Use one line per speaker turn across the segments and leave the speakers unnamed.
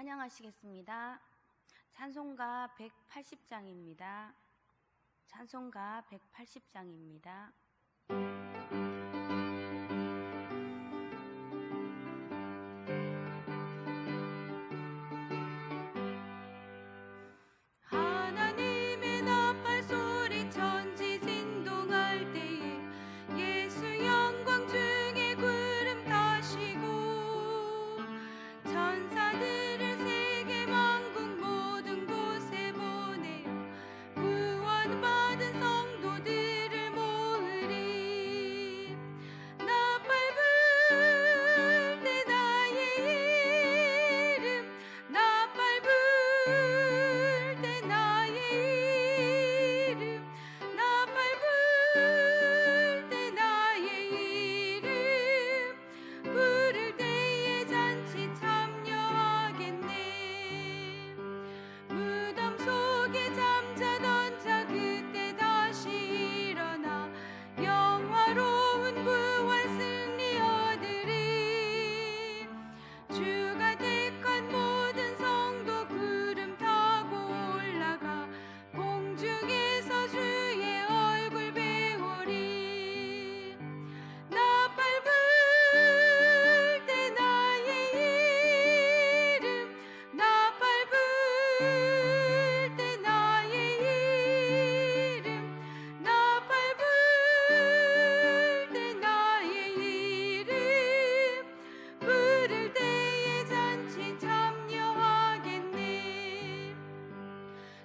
찬양하시겠습니다. 찬송가 180장입니다. 찬송가 180장입니다.
하나님의 나팔 소리 천지 진동할 때에 예수 영광 중에 구름 타시고 천사들을 세계 만국 모든 곳에 보내어 구원받은 성도들을 모으리. 나팔 불 때 나의 이름, 나팔 불 때 나의 이름, 나팔 불 때 나의 이름 부를 때에 잔치 참여하겠네. 무덤 속에 잠자던 자 그때 다시 일어나 영화로운 부활 승리 얻으리. 주가 택한 모든 성도 구름 타고 올라가 공중에서 주의 얼굴 배우리. 나팔 불 때 나의 이름, 나팔 불 때 나의 이름, 나팔 불 때 나의 이름 부를 때에 잔치 참여하겠네.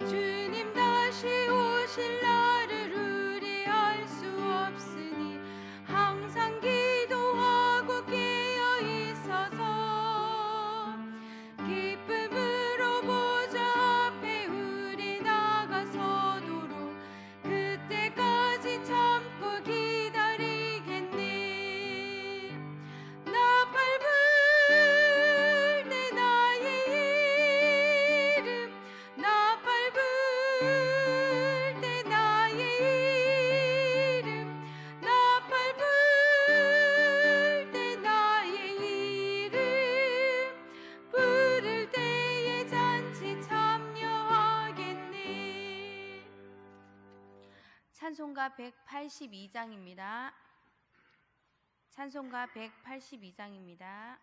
주님 다시 오실 날을 우리 알 수 없으니 항상 기도하고 깨어 있어서 기쁨으로 보좌 앞에 우리 나가서도록 그때까지 참고 기다리겠네. 나팔 불 때 나의 이름, 나팔 불 때 나의 이름, 나팔 불 때 나의 이름 부를 때에 잔치 참여하겠네.
찬송가 182장입니다. 찬송가 182장입니다.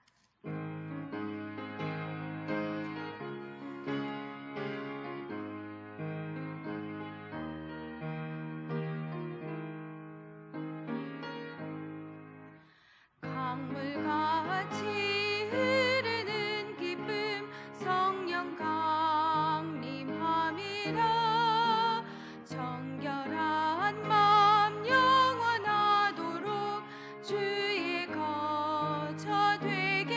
강물같이 흐르는 기쁨 성령 강림함이라. 정결한 마음 영원하도록 주의 거처 되게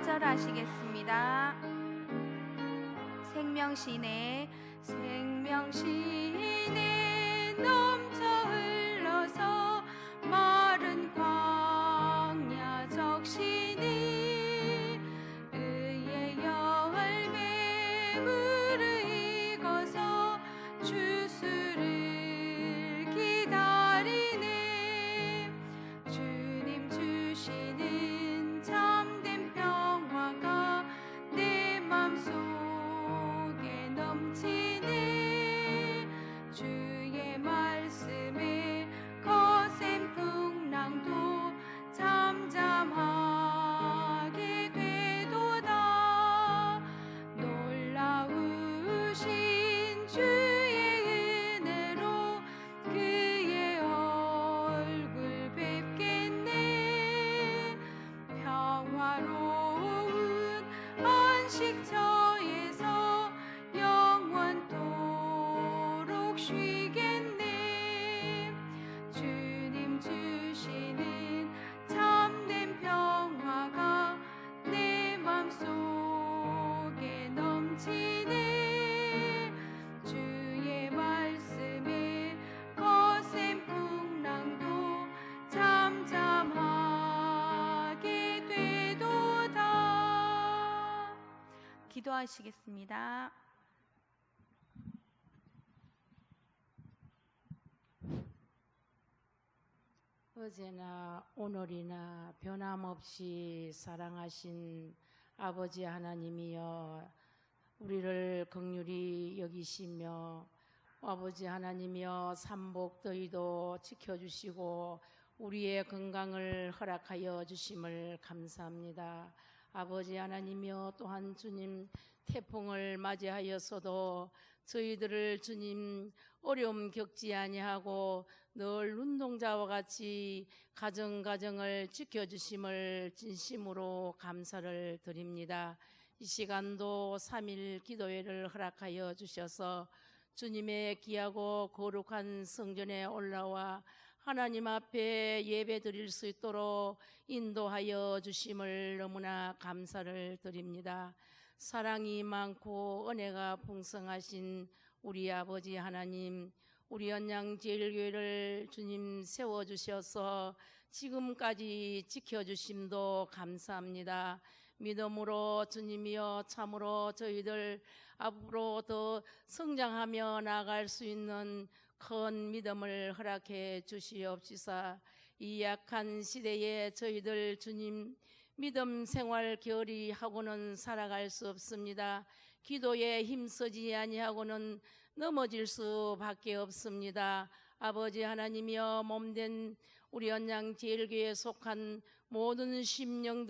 좌절하시겠습니다. 생명시내
넘쳐 흘러서 마른 광야 적시니 의의 열매 무르익어서 주수를 기다리네. 주님 주시는 참된 평화가 내 맘속에 넘치네. 주의 말씀에 거센 풍랑도 잠잠하게 되도다. 놀라우신 주의 은혜로 그의 얼굴 뵙겠네. 평화로운 안식처에서 영원토록 쉬겠네. 주님 주시는 참된 평화가 내 맘속에 넘치네. 주의 말씀에 거센 풍랑도 잠잠하게 되도다.
기도하시겠습니다.
어제나 오늘이나 변함없이 사랑하신 아버지 하나님이여, 우리를 긍휼히 여기시며 아버지 하나님이여 삼복더위도 지켜주시고 우리의 건강을 허락하여 주심을 감사합니다. 아버지 하나님이여, 또한 주님 태풍을 맞이하여서도 저희들을 주님 어려움 겪지 아니하고 늘 눈동자와 같이 가정을 지켜주심을 진심으로 감사를 드립니다. 이 시간도 3일 기도회를 허락하여 주셔서 주님의 귀하고 거룩한 성전에 올라와 하나님 앞에 예배 드릴 수 있도록 인도하여 주심을 너무나 감사를 드립니다. 사랑이 많고 은혜가 풍성하신 우리 아버지 하나님, 우리 연양제일교회를 주님 세워주셔서 지금까지 지켜주심도 감사합니다. 믿음으로 주님이여 참으로 저희들 앞으로 더 성장하며 나아갈 수 있는 큰 믿음을 허락해 주시옵시사. 이 약한 시대에 저희들 주님 믿음 생활 게으리 하고는 살아갈 수 없습니다. 기도에 힘쓰지 아니하고는 넘어질 수밖에 없습니다. 아버지 하나님이여, 몸된 우리 연양제일교회에 속한 모든 심령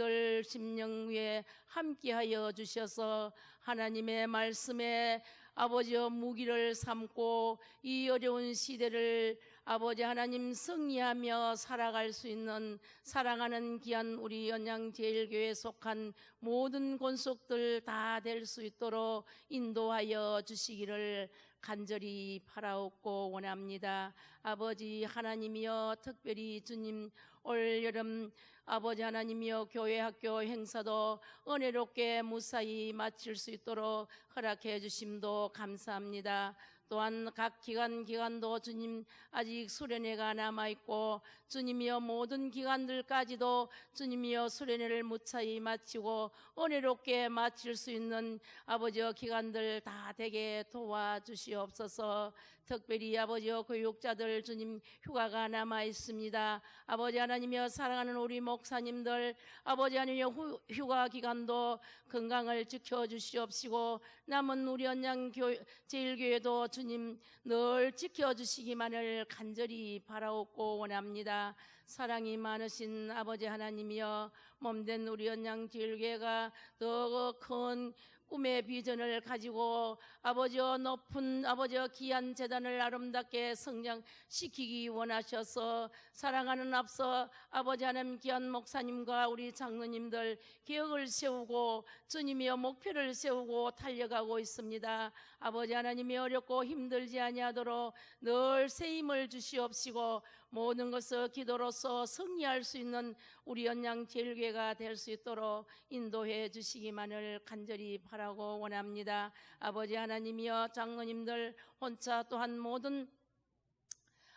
위에 함께하여 주셔서 하나님의 말씀에 아버지의 무기를 삼고 이 어려운 시대를 아버지 하나님 승리하며 살아갈 수 있는 사랑하는 귀한 우리 연양제일교회에 속한 모든 권속들 다 될 수 있도록 인도하여 주시기를 간절히 바라옵고 원합니다. 아버지 하나님이여, 특별히 주님 올 여름 아버지 하나님이여 교회 학교 행사도 은혜롭게 무사히 마칠 수 있도록 허락해 주심도 감사합니다. 또한 각 기관도 주님 아직 수련회가 남아있고 주님이여 모든 기관들까지도 주님이여 수련회를 무사히 마치고 은혜롭게 마칠 수 있는 아버지여 기관들 다 되게 도와주시옵소서. 특별히 아버지여 교육자들 주님 휴가가 남아있습니다. 아버지 하나님이여 사랑하는 우리 목사님들 아버지 하나님이여 휴가 기간도 건강을 지켜주시옵시고 남은 우리 연양제일교회도 주님 늘 지켜주시기만을 간절히 바라옵고 원합니다. 사랑이 많으신 아버지 하나님이여, 몸된 우리 연양제일교회가 더 큰 꿈의 비전을 가지고 아버지여 높은 아버지여 귀한 재단을 아름답게 성장시키기 원하셔서 사랑하는 앞서 아버지 하나님 귀한 목사님과 우리 장로님들 계획을 세우고 주님이여 목표를 세우고 달려가고 있습니다. 아버지 하나님이 어렵고 힘들지 아니하도록 늘 새 힘을 주시옵시고 모든 것을 기도로서 승리할 수 있는 우리 연양제일교회가 될 수 있도록 인도해 주시기만을 간절히 바라고 원합니다. 아버지 하나님이여 장로님들 혼자 또한 모든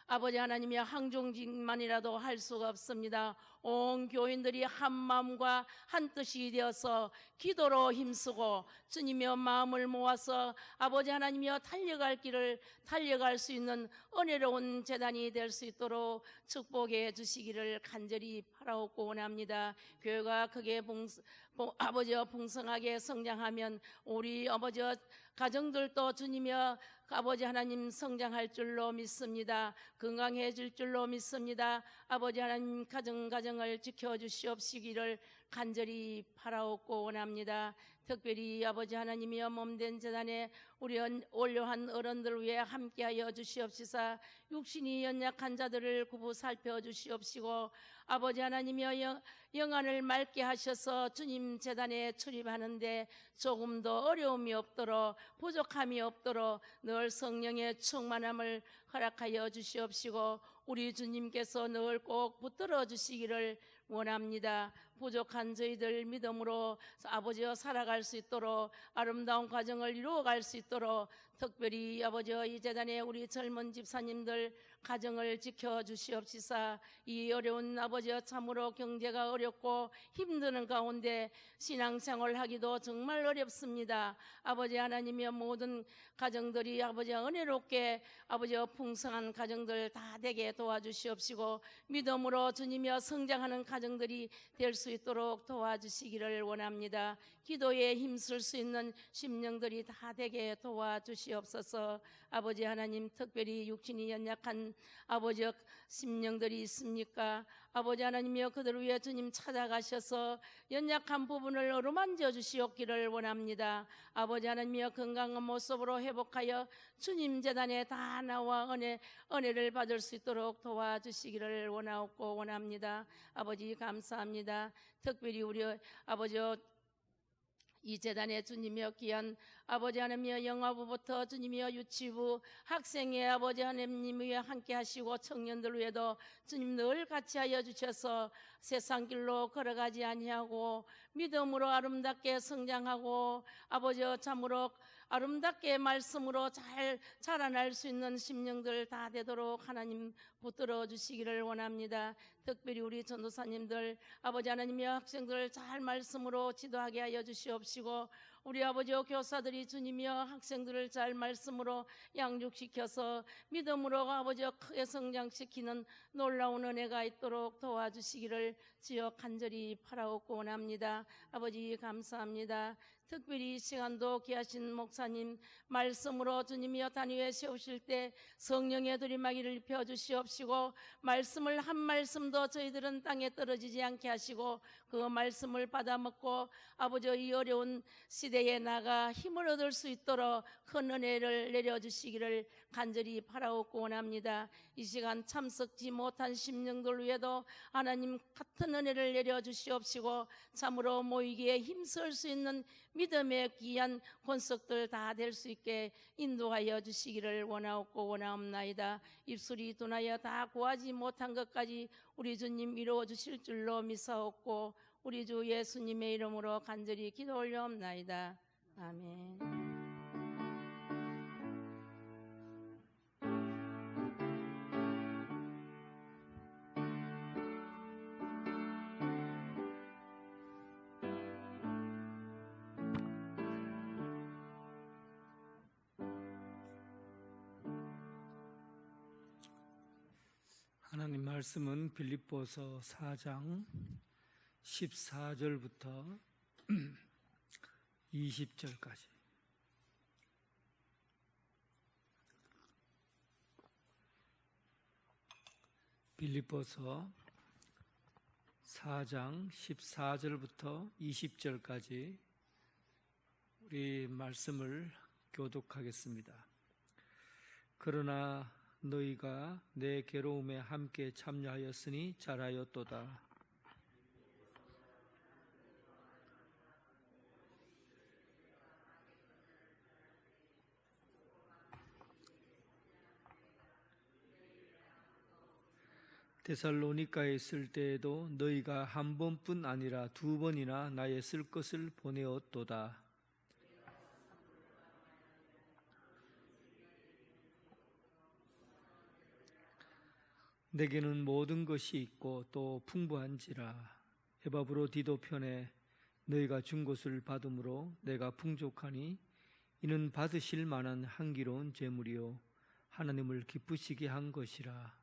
아버지 하나님의 항종직만이라도 할 수가 없습니다. 온 교인들이 한 마음과 한 뜻이 되어서 기도로 힘쓰고 주님의 마음을 모아서 아버지 하나님이여 달려갈 길을 달려갈 수 있는 은혜로운 재단이 될 수 있도록 축복해 주시기를 간절히 바라옵고 원합니다. 교회가 크게 아버지여 풍성하게 성장하면 우리 아버지여 가정들도 주님이여 아버지 하나님 성장할 줄로 믿습니다. 건강해질 줄로 믿습니다. 아버지 하나님 가정을 지켜주시옵시기를 간절히 바라옵고 원합니다. 특별히 아버지 하나님이여 몸된 재단에 우리 원료한 어른들 위해 함께하여 주시옵시사 육신이 연약한 자들을 구부 살펴주시옵시고 아버지 하나님이여 영안을 맑게 하셔서 주님 재단에 출입하는데 조금 더 어려움이 없도록 부족함이 없도록 늘 성령의 충만함을 허락하여 주시옵시고 우리 주님께서 늘 꼭 붙들어 주시기를 원합니다. 부족한 저희들 믿음으로 아버지여 살아갈 수 있도록 아름다운 과정을 이루어갈 수 있도록 특별히 아버지여 이 재단에 우리 젊은 집사님들 가정을 지켜주시옵시사 이 어려운 아버지여 참으로 경제가 어렵고 힘드는 가운데 신앙생활하기도 정말 어렵습니다. 아버지 하나님의 모든 가정들이 아버지여 은혜롭게 아버지여 풍성한 가정들 다 되게 도와주시옵시고 믿음으로 주님이여 성장하는 가정들이 될 수 있도록 도와주시기를 원합니다. 기도에 힘쓸 수 있는 심령들이 다 되게 도와주시옵소서. 아버지 하나님 특별히 육신이 연약한 아버지여 심령들이 있습니까? 아버지 하나님이여 그들을 위해 주님 찾아가셔서 연약한 부분을 어루만져 주시옵기를 원합니다. 아버지 하나님이여 건강한 모습으로 회복하여 주님 재단에 다 나와 은혜를 받을 수 있도록 도와주시기를 원하옵고 원합니다. 아버지 감사합니다. 특별히 우리 아버지여 이 재단에 주님이여 귀한 아버지 하나님이여 영화부부터 주님이여 유치부 학생의 아버지 하나님이여 함께 하시고 청년들 위에도 주님 늘 같이 하여 주셔서 세상 길로 걸어가지 아니하고 믿음으로 아름답게 성장하고 아버지여 참으로 아름답게 말씀으로 잘 자라날 수 있는 심령들 다 되도록 하나님 붙들어 주시기를 원합니다. 특별히 우리 전도사님들 아버지 하나님의 학생들을 잘 말씀으로 지도하게 하여 주시옵시고 우리 아버지와 교사들이 주님이여 학생들을 잘 말씀으로 양육시켜서 믿음으로 아버지와 크게 성장시키는 놀라운 은혜가 있도록 도와주시기를 주여 간절히 바라옵고 원합니다. 아버지 감사합니다. 특별히 이 시간도 귀하신 목사님 말씀으로 주님이여 단위에 세우실 때 성령의 두리마기를 입혀 주시옵시고 말씀을 한 말씀도 저희들은 땅에 떨어지지 않게 하시고 그 말씀을 받아먹고 아버지 이 어려운 시대에 나가 힘을 얻을 수 있도록 큰 은혜를 내려주시기를 간절히 바라옵고 원합니다. 이 시간 참석지 못한 심령들 위에도 하나님 같은 은혜를 내려주시옵시고 참으로 모이기에 힘쓸 수 있는 믿음의 귀한 권속들 다 될 수 있게 인도하여 주시기를 원하옵고 원하옵나이다. 입술이 둔하여 다 구하지 못한 것까지 우리 주님 이루어 주실 줄로 믿사옵고 우리 주 예수님의 이름으로 간절히 기도 올려옵나이다. 아멘.
하나님 말씀은 빌립보서 4장 14절부터 20절까지 빌립보서 4장 14절부터 20절까지 우리 말씀을 교독하겠습니다. 그러나 너희가 내 괴로움에 함께 참여하였으니 잘하였도다. 데살로니가에 있을 때에도 너희가 한 번뿐 아니라 두 번이나 나의 쓸 것을 보내었도다. 내게는 모든 것이 있고 또 풍부한지라. 에바브로디도 편에 너희가 준 것을 받음으로 내가 풍족하니 이는 받으실 만한 향기로운 제물이요 하나님을 기쁘시게 한 것이라.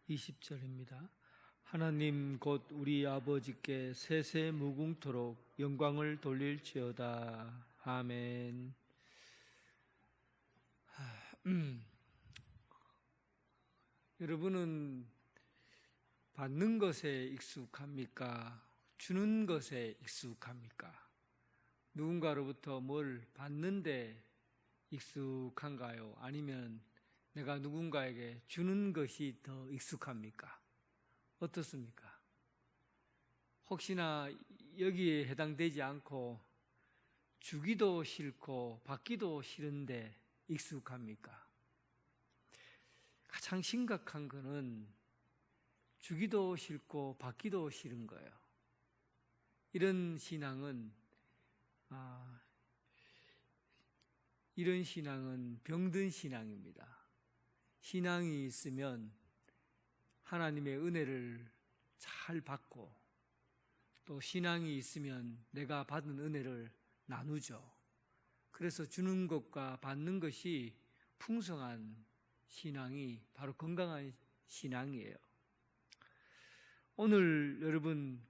20절입니다. 하나님 곧 우리 아버지께 세세 무궁토록 영광을 돌릴지어다. 아멘. 여러분은 받는 것에 익숙합니까? 주는 것에 익숙합니까? 누군가로부터 뭘 받는데 익숙한가요? 아니면 내가 누군가에게 주는 것이 더 익숙합니까? 어떻습니까? 혹시나 여기에 해당되지 않고 주기도 싫고 받기도 싫은데 익숙합니까? 가장 심각한 것은 주기도 싫고 받기도 싫은 거예요. 이런 신앙은 병든 신앙입니다. 신앙이 있으면 하나님의 은혜를 잘 받고 또 신앙이 있으면 내가 받은 은혜를 나누죠. 그래서 주는 것과 받는 것이 풍성한 신앙이 바로 건강한 신앙이에요. 오늘 여러분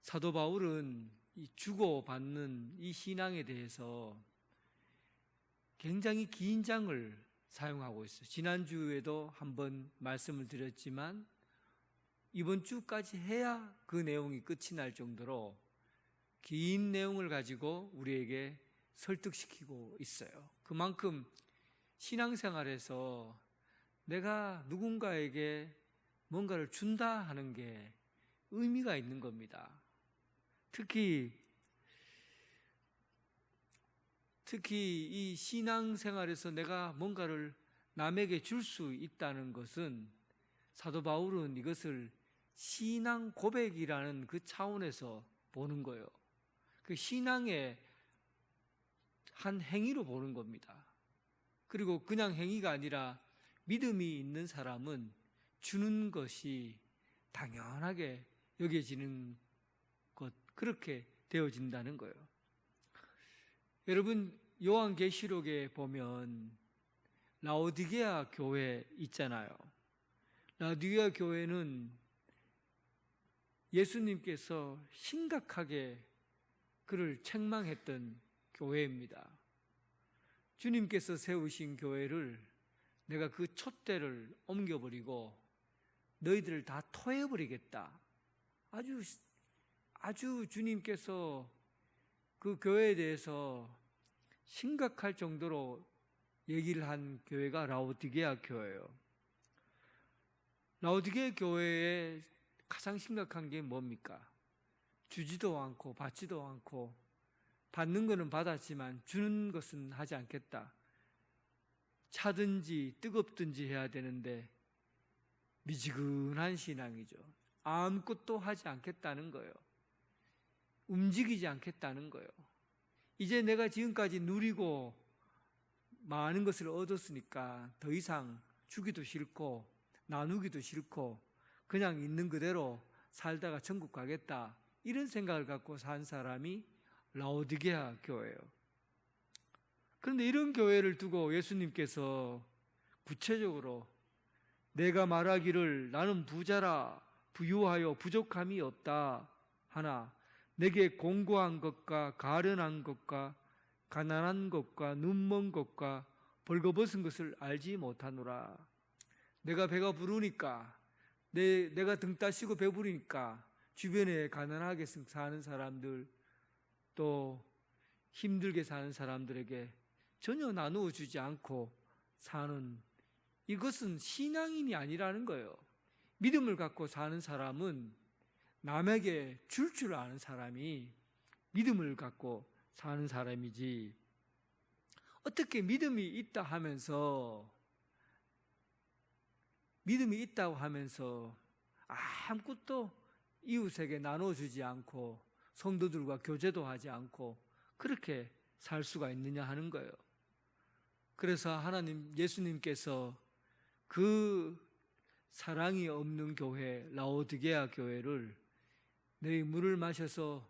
사도 바울은 이 주고받는 이 신앙에 대해서 굉장히 긴 장을 사용하고 있어요. 지난주에도 한번 말씀을 드렸지만 이번 주까지 해야 그 내용이 끝이 날 정도로 긴 내용을 가지고 우리에게 설득시키고 있어요. 그만큼 신앙생활에서 내가 누군가에게 뭔가를 준다 하는 게 의미가 있는 겁니다. 특히 이 신앙생활에서 내가 뭔가를 남에게 줄 수 있다는 것은 사도 바울은 이것을 신앙 고백이라는 그 차원에서 보는 거예요. 그 신앙의 한 행위로 보는 겁니다. 그리고 그냥 행위가 아니라 믿음이 있는 사람은 주는 것이 당연하게 여겨지는 것, 그렇게 되어진다는 거예요. 여러분 요한계시록에 보면 라오디게아 교회 있잖아요. 라오디게아 교회는 예수님께서 심각하게 그를 책망했던 교회입니다. 주님께서 세우신 교회를 내가 그 촛대를 옮겨버리고 너희들을 다 토해버리겠다. 아주 주님께서 그 교회에 대해서 심각할 정도로 얘기를 한 교회가 라오디게아 교회예요. 라오디게아 교회에 가장 심각한 게 뭡니까? 주지도 않고 받지도 않고 받는 것은 받았지만 주는 것은 하지 않겠다. 차든지 뜨겁든지 해야 되는데 미지근한 신앙이죠. 아무것도 하지 않겠다는 거예요. 움직이지 않겠다는 거예요. 이제 내가 지금까지 누리고 많은 것을 얻었으니까 더 이상 주기도 싫고 나누기도 싫고 그냥 있는 그대로 살다가 천국 가겠다, 이런 생각을 갖고 산 사람이 라오디게아 교회예요. 그런데 이런 교회를 두고 예수님께서 구체적으로 내가 말하기를 나는 부자라 부유하여 부족함이 없다 하나 내게 공고한 것과 가련한 것과 가난한 것과 눈먼 것과 벌거벗은 것을 알지 못하노라. 내가 배가 부르니까 내가 등 따시고 배부르니까 주변에 가난하게 사는 사람들, 또 힘들게 사는 사람들에게 전혀 나누어 주지 않고 사는, 이것은 신앙인이 아니라는 거예요. 믿음을 갖고 사는 사람은 남에게 줄 아는 사람이 믿음을 갖고 사는 사람이지, 어떻게 믿음이 있다고 하면서 아무것도 이웃에게 나눠주지 않고 성도들과 교제도 하지 않고 그렇게 살 수가 있느냐 하는 거예요. 그래서 예수님께서 그 사랑이 없는 교회, 라오디게아 교회를 너희 물을 마셔서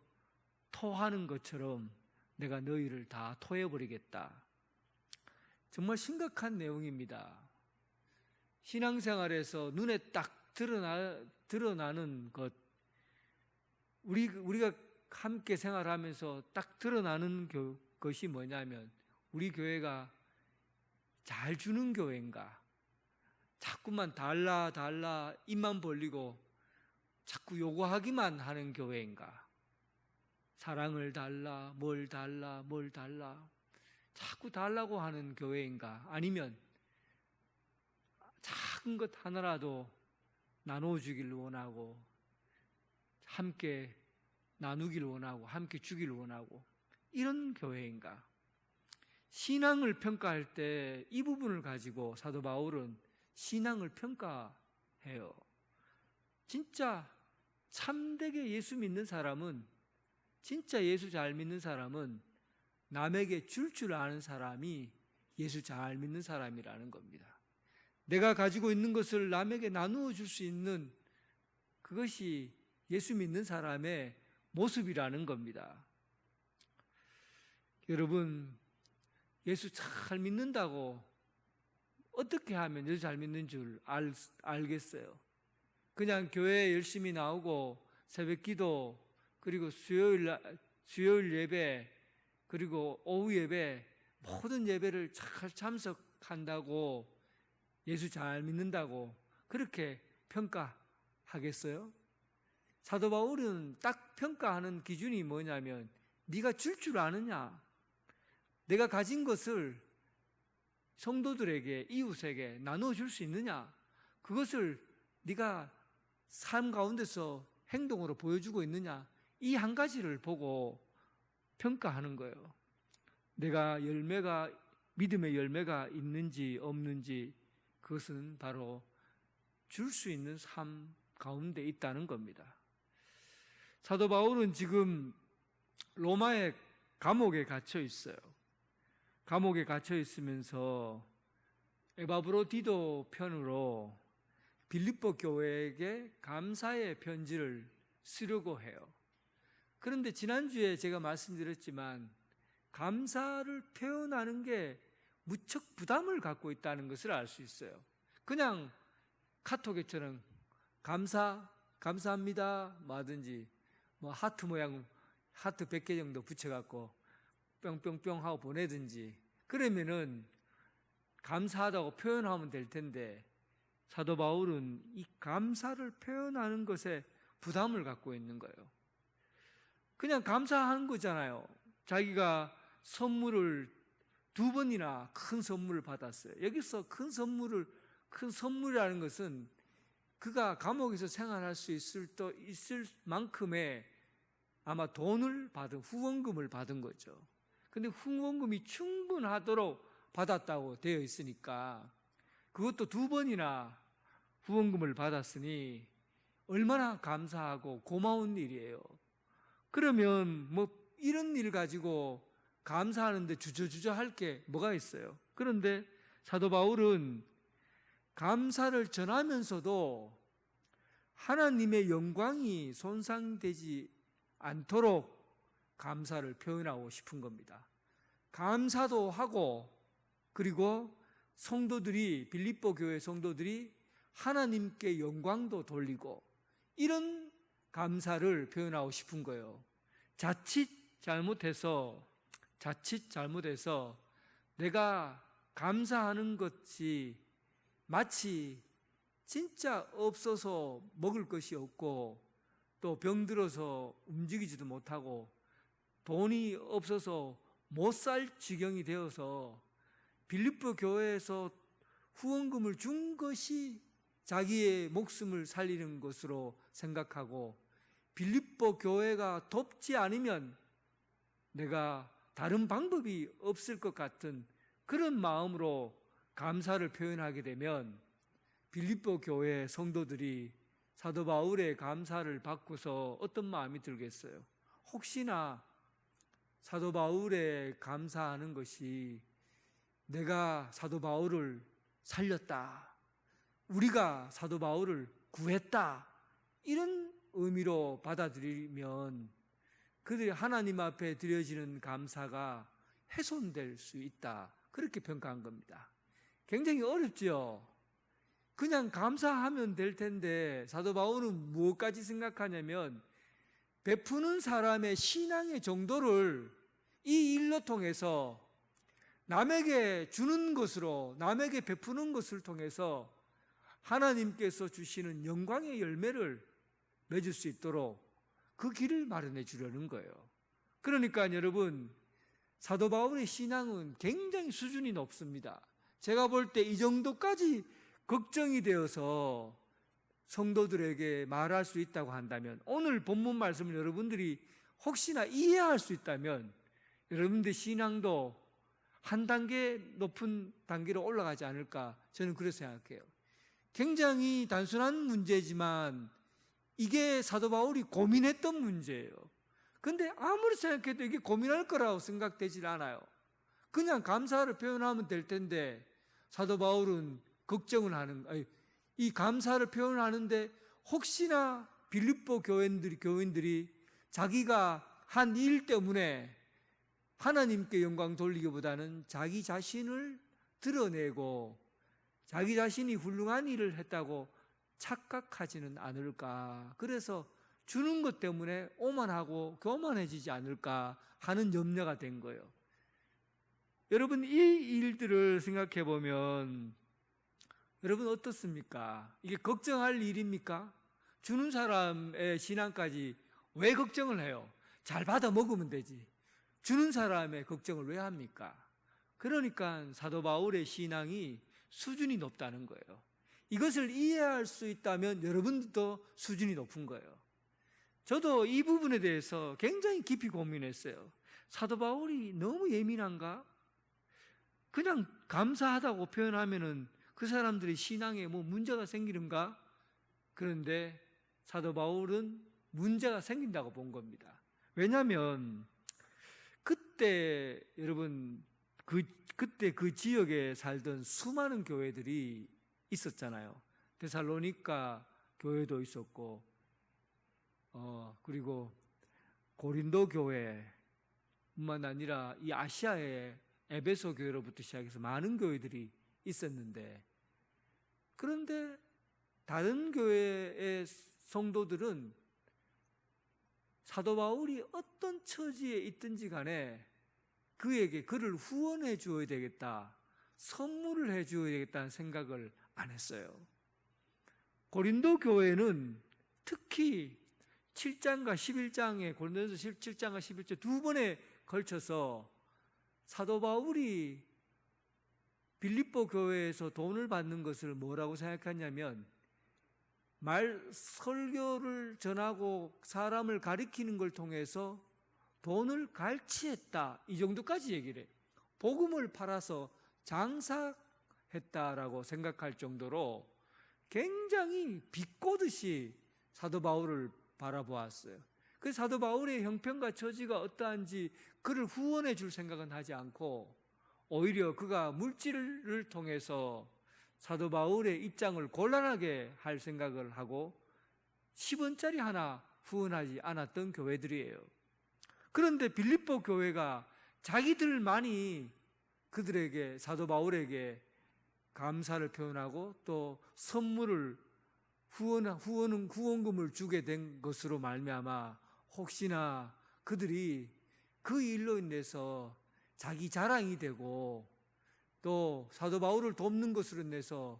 토하는 것처럼 내가 너희를 다 토해버리겠다. 정말 심각한 내용입니다. 신앙생활에서 눈에 딱 드러나는 것, 우리가 함께 생활하면서 딱 드러나는 것이 뭐냐면, 우리 교회가 잘 주는 교회인가, 자꾸만 달라 입만 벌리고 자꾸 요구하기만 하는 교회인가, 사랑을 달라, 뭘 달라 자꾸 달라고 하는 교회인가, 아니면 작은 것 하나라도 나눠주기를 원하고 함께 나누기를 원하고 함께 주기를 원하고 이런 교회인가. 신앙을 평가할 때 이 부분을 가지고 사도 바울은 신앙을 평가해요. 진짜 참되게 예수 믿는 사람은, 진짜 예수 잘 믿는 사람은 남에게 줄 아는 사람이 예수 잘 믿는 사람이라는 겁니다. 내가 가지고 있는 것을 남에게 나누어 줄 수 있는 그것이 예수 믿는 사람의 모습이라는 겁니다. 여러분, 예수 잘 믿는다고 어떻게 하면 예수 잘 믿는 줄 알겠어요? 그냥 교회에 열심히 나오고 새벽 기도, 그리고 수요일 예배, 그리고 오후 예배, 모든 예배를 잘 참석한다고 예수 잘 믿는다고 그렇게 평가하겠어요? 사도 바울은 딱 평가하는 기준이 뭐냐면, 네가 줄 아느냐, 내가 가진 것을 성도들에게, 이웃에게 나눠줄 수 있느냐, 그것을 네가 삶 가운데서 행동으로 보여주고 있느냐, 이 한 가지를 보고 평가하는 거예요. 내가 믿음의 열매가 있는지 없는지, 그것은 바로 줄 수 있는 삶 가운데 있다는 겁니다. 사도 바울은 지금 로마의 감옥에 갇혀 있어요. 감옥에 갇혀 있으면서 에바브로디도 편으로 빌립보 교회에게 감사의 편지를 쓰려고 해요. 그런데 지난주에 제가 말씀드렸지만 감사를 표현하는 게 무척 부담을 갖고 있다는 것을 알 수 있어요. 그냥 카톡에처럼 감사합니다 뭐하든지, 하트 모양 하트 100개 정도 붙여갖고 뿅뿅뿅 하고 보내든지, 그러면은 감사하다고 표현하면 될 텐데, 사도 바울은 이 감사를 표현하는 것에 부담을 갖고 있는 거예요. 그냥 감사하는 거잖아요. 자기가 선물을 2번이나 큰 선물을 받았어요. 여기서 큰 선물이라는 것은 그가 감옥에서 생활할 수 있을 만큼의 아마 후원금을 받은 거죠. 근데 후원금이 충분하도록 받았다고 되어 있으니까, 그것도 2번이나 후원금을 받았으니 얼마나 감사하고 고마운 일이에요. 그러면 이런 일 가지고 감사하는데 주저주저 할 게 뭐가 있어요? 그런데 사도 바울은 감사를 전하면서도 하나님의 영광이 손상되지 않도록 감사를 표현하고 싶은 겁니다. 감사도 하고, 그리고 빌립보 교회 성도들이 하나님께 영광도 돌리고, 이런 감사를 표현하고 싶은 거예요. 자칫 잘못해서 내가 감사하는 것이 마치 진짜 없어서 먹을 것이 없고 또 병들어서 움직이지도 못하고 돈이 없어서 못 살 지경이 되어서 빌립보 교회에서 후원금을 준 것이 자기의 목숨을 살리는 것으로 생각하고 빌립보 교회가 돕지 않으면 내가 다른 방법이 없을 것 같은 그런 마음으로 감사를 표현하게 되면 빌립보 교회 성도들이 사도 바울의 감사를 받고서 어떤 마음이 들겠어요? 혹시나 사도 바울의 감사하는 것이 내가 사도 바울을 살렸다, 우리가 사도 바울을 구했다, 이런 의미로 받아들이면 그들이 하나님 앞에 드려지는 감사가 훼손될 수 있다, 그렇게 평가한 겁니다. 굉장히 어렵죠. 그냥 감사하면 될 텐데 사도 바울은 무엇까지 생각하냐면 베푸는 사람의 신앙의 정도를 이 일로 통해서 남에게 주는 것으로, 남에게 베푸는 것을 통해서 하나님께서 주시는 영광의 열매를 맺을 수 있도록 그 길을 마련해 주려는 거예요. 그러니까 여러분, 사도 바울의 신앙은 굉장히 수준이 높습니다. 제가 볼 때 이 정도까지 걱정이 되어서 성도들에게 말할 수 있다고 한다면, 오늘 본문 말씀을 여러분들이 혹시나 이해할 수 있다면 여러분들 신앙도 한 단계 높은 단계로 올라가지 않을까, 저는 그렇게 생각해요. 굉장히 단순한 문제지만 이게 사도 바울이 고민했던 문제예요. 근데 아무리 생각해도 이게 고민할 거라고 생각되질 않아요. 그냥 감사를 표현하면 될 텐데 사도 바울은 걱정을 이 감사를 표현하는데 혹시나 빌립보 교인들이 자기가 한 일 때문에 하나님께 영광 돌리기보다는 자기 자신을 드러내고 자기 자신이 훌륭한 일을 했다고 착각하지는 않을까, 그래서 주는 것 때문에 오만하고 교만해지지 않을까 하는 염려가 된 거예요. 여러분, 이 일들을 생각해 보면 여러분 어떻습니까? 이게 걱정할 일입니까? 주는 사람의 신앙까지 왜 걱정을 해요? 잘 받아 먹으면 되지. 주는 사람의 걱정을 왜 합니까? 그러니까 사도 바울의 신앙이 수준이 높다는 거예요. 이것을 이해할 수 있다면 여러분들도 수준이 높은 거예요. 저도 이 부분에 대해서 굉장히 깊이 고민했어요. 사도 바울이 너무 예민한가? 그냥 감사하다고 표현하면은 그 사람들이 신앙에 뭐 문제가 생기는가? 그런데 사도 바울은 문제가 생긴다고 본 겁니다. 왜냐하면 그때 여러분 그때 그 지역에 살던 수많은 교회들이 있었잖아요. 데살로니가 교회도 있었고, 그리고 고린도 교회뿐만 아니라 이 아시아의 에베소 교회로부터 시작해서 많은 교회들이 있었는데, 그런데 다른 교회의 성도들은 사도 바울이 어떤 처지에 있든지 간에 그에게 그를 후원해 주어야 되겠다, 선물을 해 주어야 되겠다는 생각을 안 했어요. 고린도 교회는 특히 7장과 11장에, 고린도전서 7장과 11장 두 번에 걸쳐서 사도 바울이 빌립보 교회에서 돈을 받는 것을 뭐라고 생각했냐면 설교를 전하고 사람을 가리키는 걸 통해서 돈을 갈취했다, 이 정도까지 얘기를 해요. 복음을 팔아서 장사했다라고 생각할 정도로 굉장히 비꼬듯이 사도 바울을 바라보았어요. 그래서 사도 바울의 형편과 처지가 어떠한지 그를 후원해 줄 생각은 하지 않고 오히려 그가 물질을 통해서 사도 바울의 입장을 곤란하게 할 생각을 하고 10원짜리 하나 후원하지 않았던 교회들이에요. 그런데 빌립보 교회가 자기들만이 그들에게, 사도 바울에게 감사를 표현하고 또 선물을 후원금을 주게 된 것으로 말미암아 혹시나 그들이 그 일로 인해서 자기 자랑이 되고 또 사도 바울을 돕는 것으로 인해서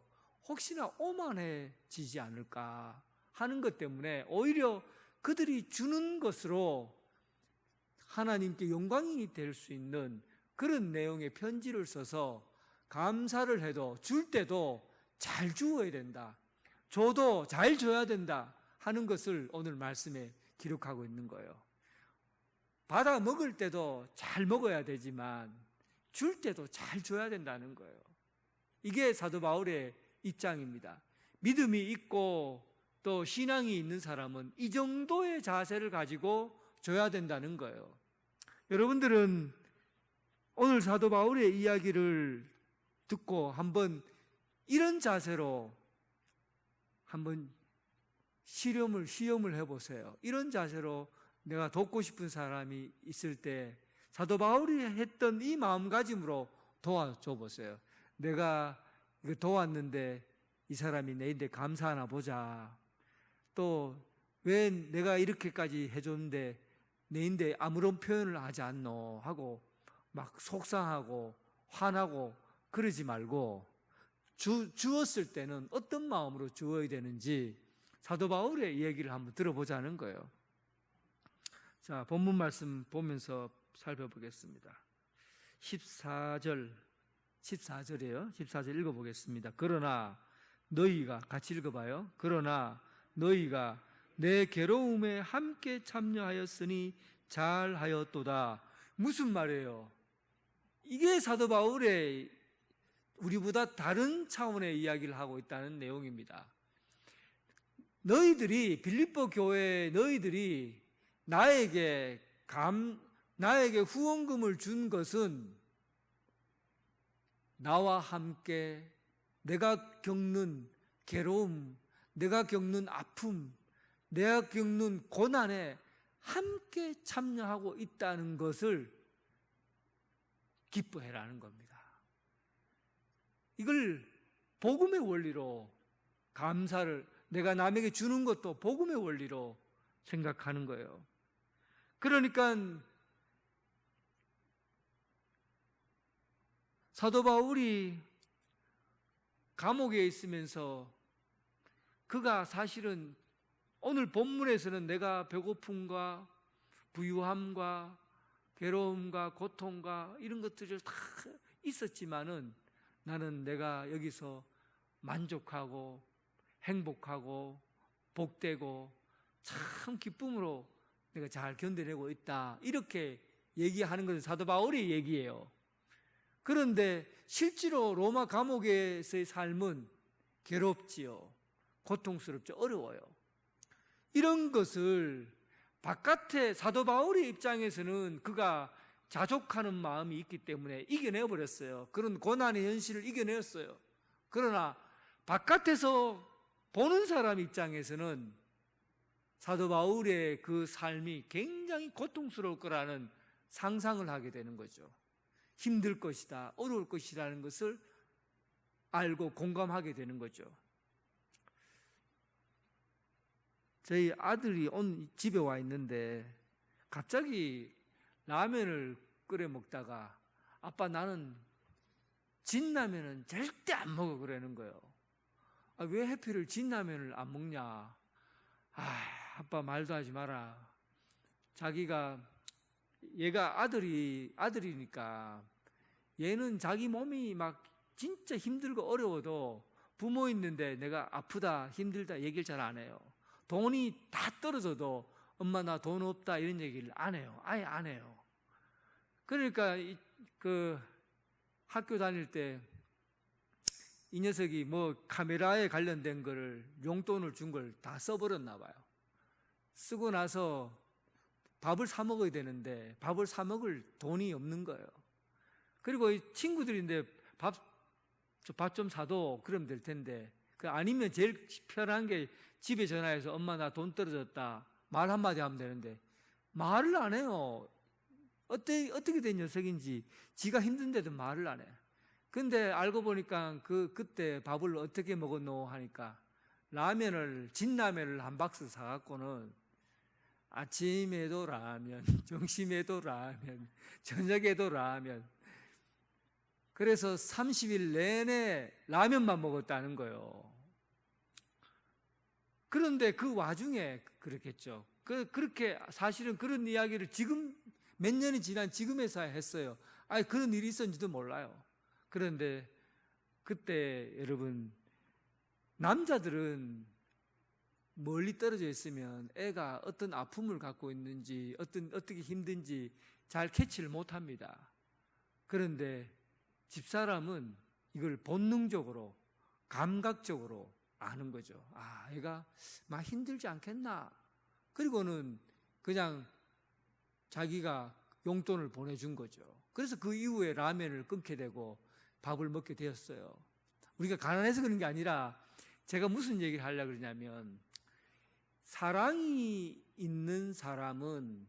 혹시나 오만해지지 않을까 하는 것 때문에 오히려 그들이 주는 것으로 하나님께 영광이 될 수 있는 그런 내용의 편지를 써서 감사를 해도 줄 때도 잘 주어야 된다. 줘도 잘 줘야 된다 하는 것을 오늘 말씀에 기록하고 있는 거예요. 받아 먹을 때도 잘 먹어야 되지만 줄 때도 잘 줘야 된다는 거예요. 이게 사도 바울의 입장입니다. 믿음이 있고 또 신앙이 있는 사람은 이 정도의 자세를 가지고 줘야 된다는 거예요. 여러분들은 오늘 사도 바울의 이야기를 듣고 한번 이런 자세로 한번 시험을 해보세요. 이런 자세로 내가 돕고 싶은 사람이 있을 때 사도 바울이 했던 이 마음가짐으로 도와줘 보세요. 내가 이거 도왔는데 이 사람이 내인데 감사하나 보자. 또 왜 내가 이렇게까지 해줬는데 내인데 아무런 표현을 하지 않노 하고 막 속상하고 화나고 그러지 말고 주었을 때는 어떤 마음으로 주어야 되는지 사도 바울의 얘기를 한번 들어보자는 거예요. 자, 본문 말씀 보면서 살펴보겠습니다. 14절이에요. 14절 읽어보겠습니다. 그러나 너희가 같이 읽어봐요. 그러나 너희가 내 괴로움에 함께 참여하였으니 잘하였도다. 무슨 말이에요? 이게 사도 바울의 우리보다 다른 차원의 이야기를 하고 있다는 내용입니다. 너희들이 빌립보 교회 너희들이 나에게 후원금을 준 것은 나와 함께 내가 겪는 괴로움, 내가 겪는 아픔, 내가 겪는 고난에 함께 참여하고 있다는 것을 기뻐해라는 겁니다. 이걸 복음의 원리로 감사를 내가 남에게 주는 것도 복음의 원리로 생각하는 거예요. 그러니까 사도 바울이 감옥에 있으면서 그가 사실은 오늘 본문에서는 내가 배고픔과 부유함과 괴로움과 고통과 이런 것들이 다 있었지만은 나는 내가 여기서 만족하고 행복하고 복되고 참 기쁨으로 내가 잘 견뎌내고 있다. 이렇게 얘기하는 것은 사도 바울의 얘기예요. 그런데 실제로 로마 감옥에서의 삶은 괴롭지요. 고통스럽죠. 어려워요. 이런 것을 바깥에 사도 바울의 입장에서는 그가 자족하는 마음이 있기 때문에 이겨내버렸어요. 그런 고난의 현실을 이겨냈어요. 그러나 바깥에서 보는 사람 입장에서는 사도 바울의 그 삶이 굉장히 고통스러울 거라는 상상을 하게 되는 거죠. 힘들 것이다, 어려울 것이라는 것을 알고 공감하게 되는 거죠. 저희 아들이 오늘 집에 와 있는데 갑자기 라면을 끓여 먹다가 아빠 나는 진라면은 절대 안 먹어 그러는 거예요. 왜 해피를 진라면을 안 먹냐? 아빠 말도 하지 마라. 자기가 얘가 아들이니까 얘는 자기 몸이 막 진짜 힘들고 어려워도 부모 있는데 내가 아프다 힘들다 얘기를 잘 안 해요. 돈이 다 떨어져도 엄마 나 돈 없다 이런 얘기를 안 해요. 아예 안 해요. 그러니까 그 학교 다닐 때 이 녀석이 뭐 카메라에 관련된 거를 용돈을 준 걸 다 써버렸나 봐요. 쓰고 나서 밥을 사 먹어야 되는데 밥을 사 먹을 돈이 없는 거예요. 그리고 이 친구들인데 밥 좀 사도 그러면 될 텐데 아니면 제일 편한 게 집에 전화해서 엄마 나 돈 떨어졌다 말 한마디 하면 되는데 말을 안 해요. 어떻게 된 녀석인지 지가 힘든데도 말을 안 해. 근데 알고 보니까 그때 밥을 어떻게 먹었노 하니까 진라면을 한 박스 사갖고는 아침에도 라면, 점심에도 라면, 저녁에도 라면 그래서 30일 내내 라면만 먹었다는 거예요. 그런데 그 와중에 그렇겠죠. 그렇게 사실은 그런 이야기를 지금 몇 년이 지난 지금에서야 했어요. 아니, 그런 일이 있었는지도 몰라요. 그런데 그때 여러분, 남자들은 멀리 떨어져 있으면 애가 어떤 아픔을 갖고 있는지 어떻게 힘든지 잘 캐치를 못합니다. 그런데 집사람은 이걸 본능적으로 감각적으로 아는 거죠. 아, 애가 막 힘들지 않겠나. 그리고는 그냥 자기가 용돈을 보내준 거죠. 그래서 그 이후에 라면을 끊게 되고 밥을 먹게 되었어요. 우리가 가난해서 그런 게 아니라 제가 무슨 얘기를 하려고 그러냐면, 사랑이 있는 사람은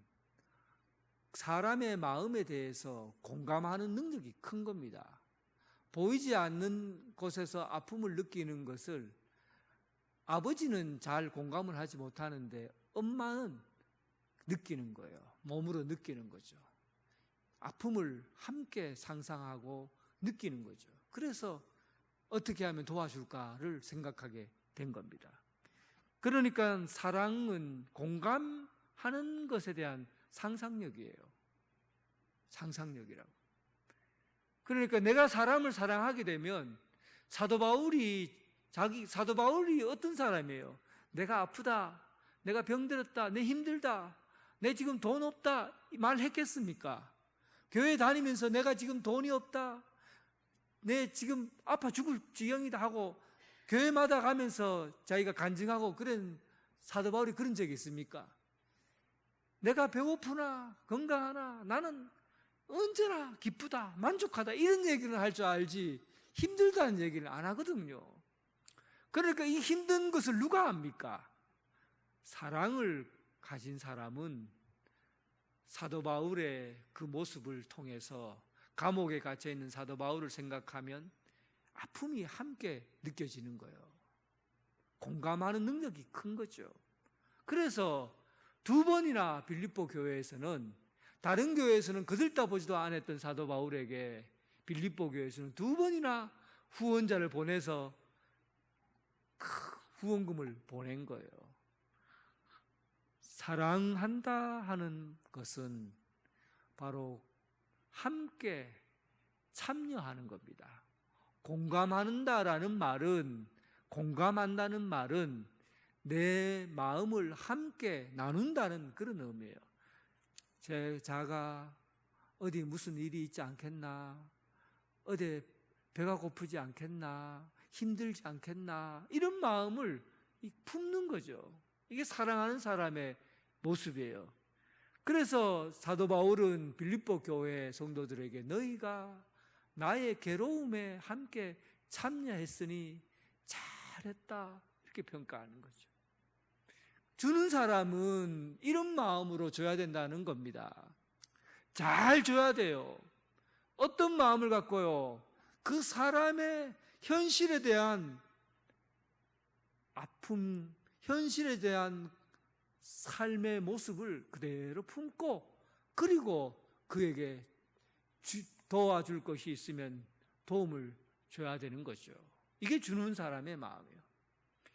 사람의 마음에 대해서 공감하는 능력이 큰 겁니다. 보이지 않는 곳에서 아픔을 느끼는 것을 아버지는 잘 공감을 하지 못하는데 엄마는 느끼는 거예요. 몸으로 느끼는 거죠. 아픔을 함께 상상하고 느끼는 거죠. 그래서 어떻게 하면 도와줄까를 생각하게 된 겁니다. 그러니까 사랑은 공감하는 것에 대한 상상력이에요. 상상력이라고. 그러니까 내가 사람을 사랑하게 되면 사도 바울이 어떤 사람이에요? 내가 아프다, 내가 병들었다, 내 힘들다, 내 지금 돈 없다 말했겠습니까? 교회 다니면서 내가 지금 돈이 없다, 내 지금 아파 죽을 지경이다 하고 교회마다 가면서 자기가 간증하고 그런 사도 바울이 그런 적이 있습니까? 내가 배고프나 건강하나 나는 언제나 기쁘다, 만족하다, 이런 얘기는 할 줄 알지 힘들다는 얘기는 안 하거든요. 그러니까 이 힘든 것을 누가 압니까? 사랑을 가진 사람은 사도 바울의 그 모습을 통해서, 감옥에 갇혀 있는 사도 바울을 생각하면 아픔이 함께 느껴지는 거예요. 공감하는 능력이 큰 거죠. 그래서 2번이나 빌립보 교회에서는, 다른 교회에서는 거들떠보지도 않았던 사도 바울에게 빌립보 교회에서는 2번이나 후원자를 보내서 후원금을 보낸 거예요. 사랑한다 하는 것은 바로 함께 참여하는 겁니다. 공감한다는 말은 내 마음을 함께 나눈다는 그런 의미예요. 자가 어디 무슨 일이 있지 않겠나, 어디 배가 고프지 않겠나, 힘들지 않겠나, 이런 마음을 품는 거죠. 이게 사랑하는 사람의 모습이에요. 그래서 사도 바울은 빌립보 교회 성도들에게 너희가 나의 괴로움에 함께 참여했으니 잘했다, 이렇게 평가하는 거죠. 주는 사람은 이런 마음으로 줘야 된다는 겁니다. 잘 줘야 돼요. 어떤 마음을 갖고요? 그 사람의 현실에 대한 아픔, 현실에 대한 삶의 모습을 그대로 품고, 그리고 그에게 도와줄 것이 있으면 도움을 줘야 되는 거죠. 이게 주는 사람의 마음이에요.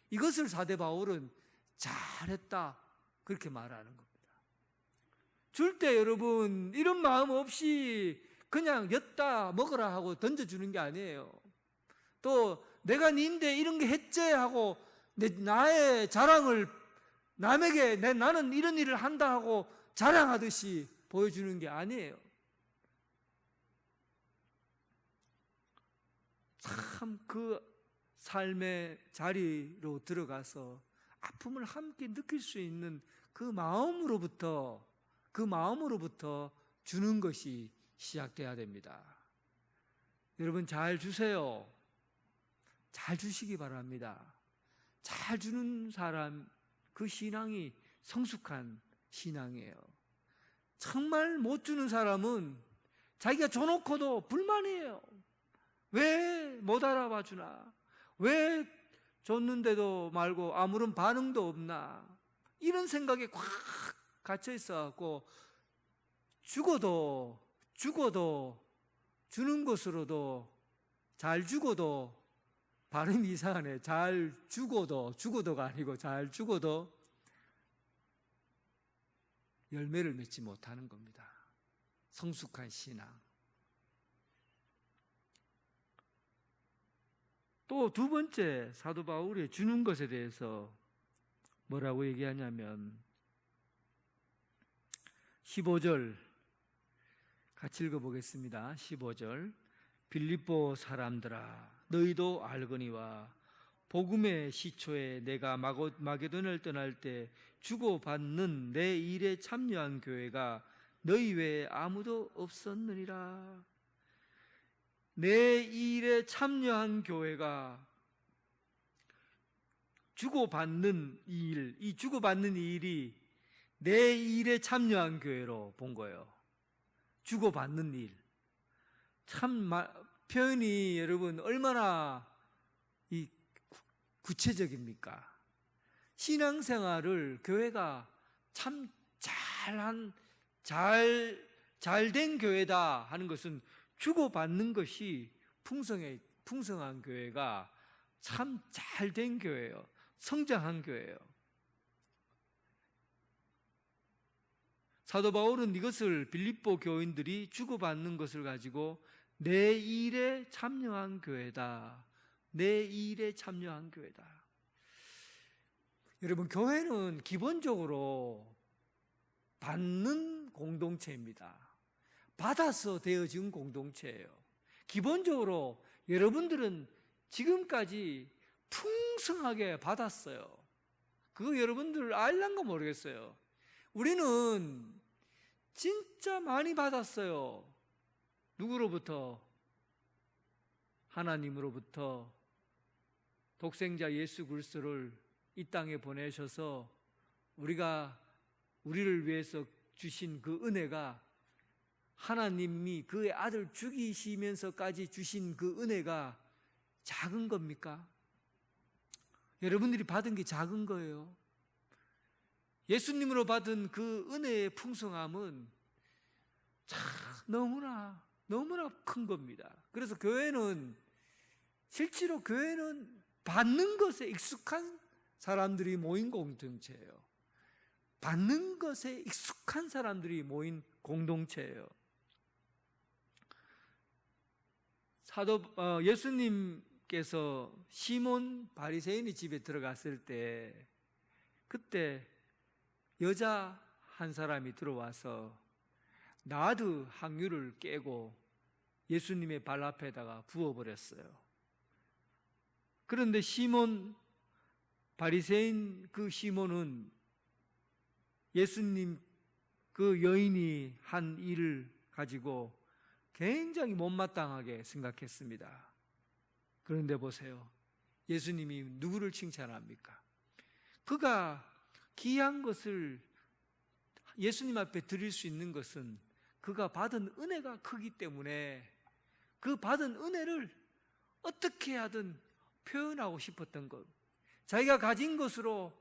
이것을 사도 바울은 잘했다, 그렇게 말하는 겁니다. 줄 때 여러분 이런 마음 없이 그냥 엿다 먹으라 하고 던져주는 게 아니에요. 또 내가 니인데 이런 게 했지 하고 나의 자랑을 남에게 나는 이런 일을 한다 하고 자랑하듯이 보여주는 게 아니에요. 참 그 삶의 자리로 들어가서 아픔을 함께 느낄 수 있는 그 마음으로부터 주는 것이 시작돼야 됩니다. 여러분 잘 주세요. 잘 주시기 바랍니다. 잘 주는 사람, 그 신앙이 성숙한 신앙이에요. 정말 못 주는 사람은 자기가 줘놓고도 불만이에요. 왜 못 알아봐 주나? 왜 줬는데도 말고 아무런 반응도 없나? 이런 생각에 꽉 갇혀 있어갖고 죽어도 주는 것으로도 잘 죽어도 발음이 이상하네. 잘 죽어도가 아니고 잘 죽어도 열매를 맺지 못하는 겁니다. 성숙한 신앙. 또 두 번째 사도 바울이 주는 것에 대해서 뭐라고 얘기하냐면 15절 같이 읽어보겠습니다. 15절 빌립보 사람들아 너희도 알거니와 복음의 시초에 내가 마게도냐를 떠날 때 주고받는 내 일에 참여한 교회가 너희 외에 아무도 없었느니라. 내 일에 참여한 교회가 주고받는 일, 이 주고받는 일이 내 일에 참여한 교회로 본 거예요. 주고받는 일. 참 표현이 여러분 얼마나 이 구체적입니까? 신앙생활을 교회가 참 잘된 교회다 하는 것은 주고받는 것이 풍성한 교회가 참 잘된 교회예요. 성장한 교회예요. 사도 바울은 이것을 빌립보 교인들이 주고받는 것을 가지고 내 일에 참여한 교회다. 내 일에 참여한 교회다. 여러분, 교회는 기본적으로 받는 공동체입니다. 받아서 되어진 공동체예요. 기본적으로 여러분들은 지금까지 풍성하게 받았어요. 그거 여러분들 알란가 모르겠어요. 우리는 진짜 많이 받았어요. 누구로부터? 하나님으로부터 독생자 예수 그리스도를 이 땅에 보내셔서 우리를 위해서 주신 그 은혜가, 하나님이 그의 아들 죽이시면서까지 주신 그 은혜가 작은 겁니까? 여러분들이 받은 게 작은 거예요. 예수님으로 받은 그 은혜의 풍성함은 참 너무나 큰 겁니다. 그래서 실제로 교회는 받는 것에 익숙한 사람들이 모인 공동체예요. 받는 것에 익숙한 사람들이 모인 공동체예요. 예수님께서 시몬 바리새인의 집에 들어갔을 때, 그때 여자 한 사람이 들어와서 나드 항유를 깨고 예수님의 발 앞에다가 부어버렸어요. 그런데 바리새인 그 시몬은 예수님 그 여인이 한 일을 가지고 굉장히 못마땅하게 생각했습니다. 그런데 보세요. 예수님이 누구를 칭찬합니까? 그가 귀한 것을 예수님 앞에 드릴 수 있는 것은 그가 받은 은혜가 크기 때문에 그 받은 은혜를 어떻게 하든 표현하고 싶었던 것. 자기가 가진 것으로,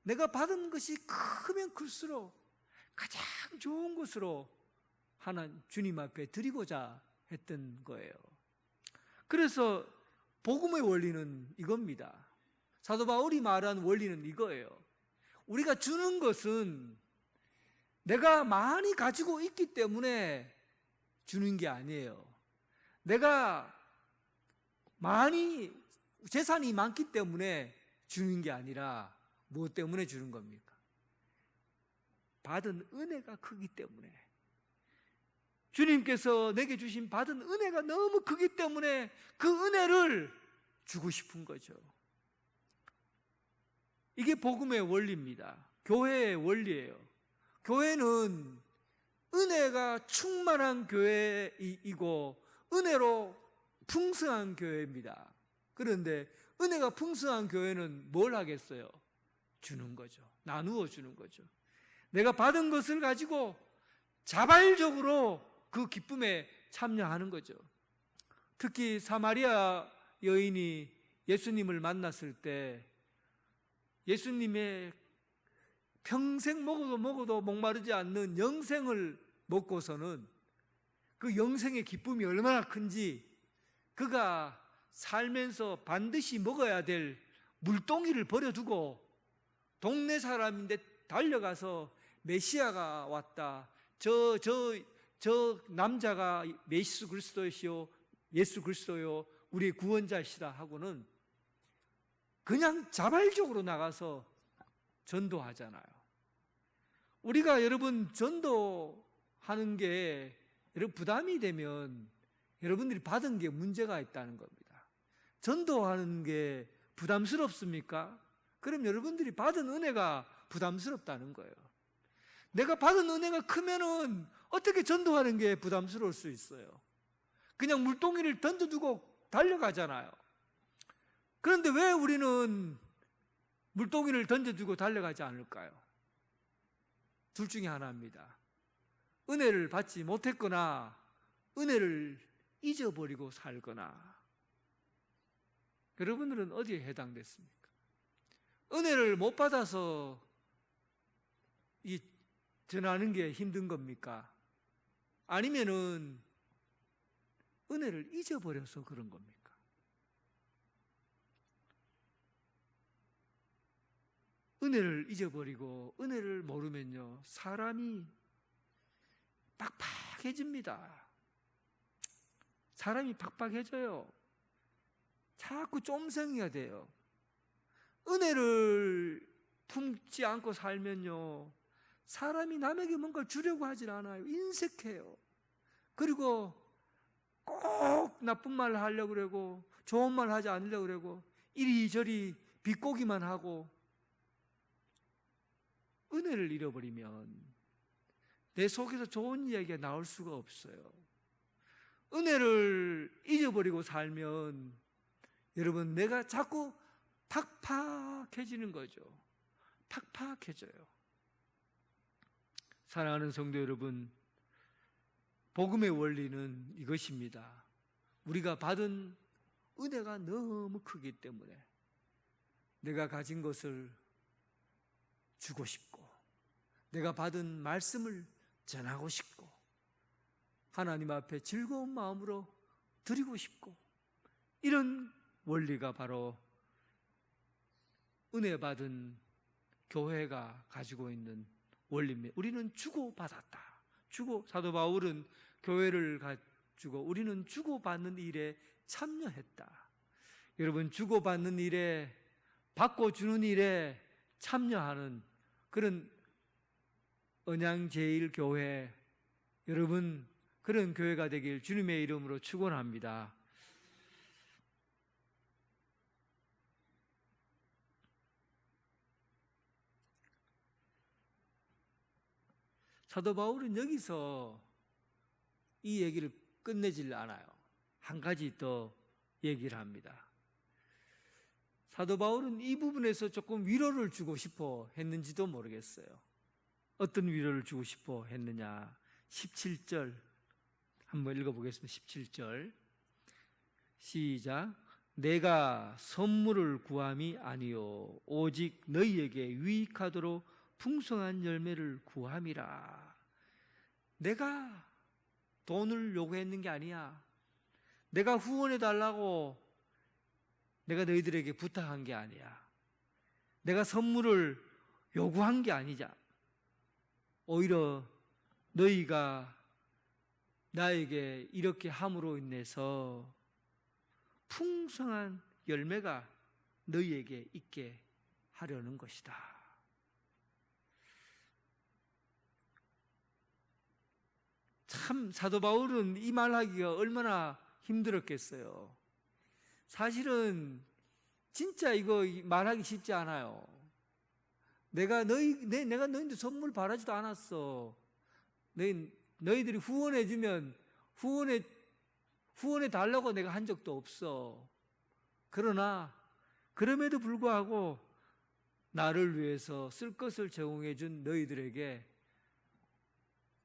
내가 받은 것이 크면 클수록 가장 좋은 것으로 주님 앞에 드리고자 했던 거예요. 그래서 복음의 원리는 이겁니다. 사도 바울이 말한 원리는 이거예요. 우리가 주는 것은 내가 많이 가지고 있기 때문에 주는 게 아니에요. 내가 재산이 많기 때문에 주는 게 아니라 무엇 때문에 주는 겁니까? 받은 은혜가 크기 때문에. 주님께서 내게 주신 받은 은혜가 너무 크기 때문에 그 은혜를 주고 싶은 거죠. 이게 복음의 원리입니다. 교회의 원리예요. 교회는 은혜가 충만한 교회이고 은혜로 풍성한 교회입니다. 그런데 은혜가 풍성한 교회는 뭘 하겠어요? 주는 거죠. 나누어 주는 거죠. 내가 받은 것을 가지고 자발적으로 그 기쁨에 참여하는 거죠. 특히 사마리아 여인이 예수님을 만났을 때 예수님의 평생 먹어도 목마르지 않는 영생을 먹고서는 그 영생의 기쁨이 얼마나 큰지, 그가 살면서 반드시 먹어야 될 물동이를 버려두고 동네 사람인데 달려가서 메시아가 왔다, 저 남자가 예수 그리스도요 우리의 구원자시다 하고는 그냥 자발적으로 나가서 전도하잖아요. 우리가 여러분 전도하는 게 여러분 부담이 되면 여러분들이 받은 게 문제가 있다는 겁니다. 전도하는 게 부담스럽습니까? 그럼 여러분들이 받은 은혜가 부담스럽다는 거예요. 내가 받은 은혜가 크면은 어떻게 전도하는 게 부담스러울 수 있어요? 그냥 물동이를 던져두고 달려가잖아요. 그런데 왜 우리는 물동이를 던져두고 달려가지 않을까요? 둘 중에 하나입니다. 은혜를 받지 못했거나 은혜를 잊어버리고 살거나. 여러분들은 어디에 해당됐습니까? 은혜를 못 받아서 이 전하는 게 힘든 겁니까? 아니면은 은혜를 잊어버려서 그런 겁니까? 은혜를 잊어버리고 은혜를 모르면요, 사람이 팍팍해집니다. 사람이 팍팍해져요. 자꾸 쫌생이가 돼요. 은혜를 품지 않고 살면요, 사람이 남에게 뭔가 주려고 하질 않아요. 인색해요. 그리고 꼭 나쁜 말을 하려고 그러고 좋은 말 하지 않으려고 그러고 이리저리 비꼬기만 하고. 은혜를 잃어버리면 내 속에서 좋은 이야기가 나올 수가 없어요. 은혜를 잊어버리고 살면 여러분, 내가 자꾸 팍팍해지는 거죠. 팍팍해져요. 사랑하는 성도 여러분, 복음의 원리는 이것입니다. 우리가 받은 은혜가 너무 크기 때문에 내가 가진 것을 주고 싶고, 내가 받은 말씀을 전하고 싶고, 하나님 앞에 즐거운 마음으로 드리고 싶고, 이런 원리가 바로 은혜 받은 교회가 가지고 있는 원리입니다. 우리는 주고받았다. 사도 바울은 교회를 가지고 우리는 주고받는 일에 참여했다. 여러분, 주고받는 일에, 받고 주는 일에 참여하는 그런 언양제일교회, 여러분 그런 교회가 되길 주님의 이름으로 축원합니다. 사도 바울은 여기서 이 얘기를 끝내질 않아요. 한 가지 더 얘기를 합니다. 사도 바울은 이 부분에서 조금 위로를 주고 싶어 했는지도 모르겠어요. 어떤 위로를 주고 싶어 했느냐. 17절 한번 읽어보겠습니다. 17절 시작. 내가 선물을 구함이 아니요 오직 너희에게 유익하도록 풍성한 열매를 구함이라. 내가 돈을 요구했는 게 아니야. 내가 후원해 달라고 내가 너희들에게 부탁한 게 아니야. 내가 선물을 요구한 게 아니자. 오히려 너희가 나에게 이렇게 함으로 인해서 풍성한 열매가 너희에게 있게 하려는 것이다. 참 사도 바울은 이 말하기가 얼마나 힘들었겠어요. 사실은 진짜 이거 말하기 쉽지 않아요. 내가 너희한테 선물 바라지도 않았어. 너희들이 후원해주면 후원해 달라고 내가 한 적도 없어. 그러나 그럼에도 불구하고 나를 위해서 쓸 것을 제공해 준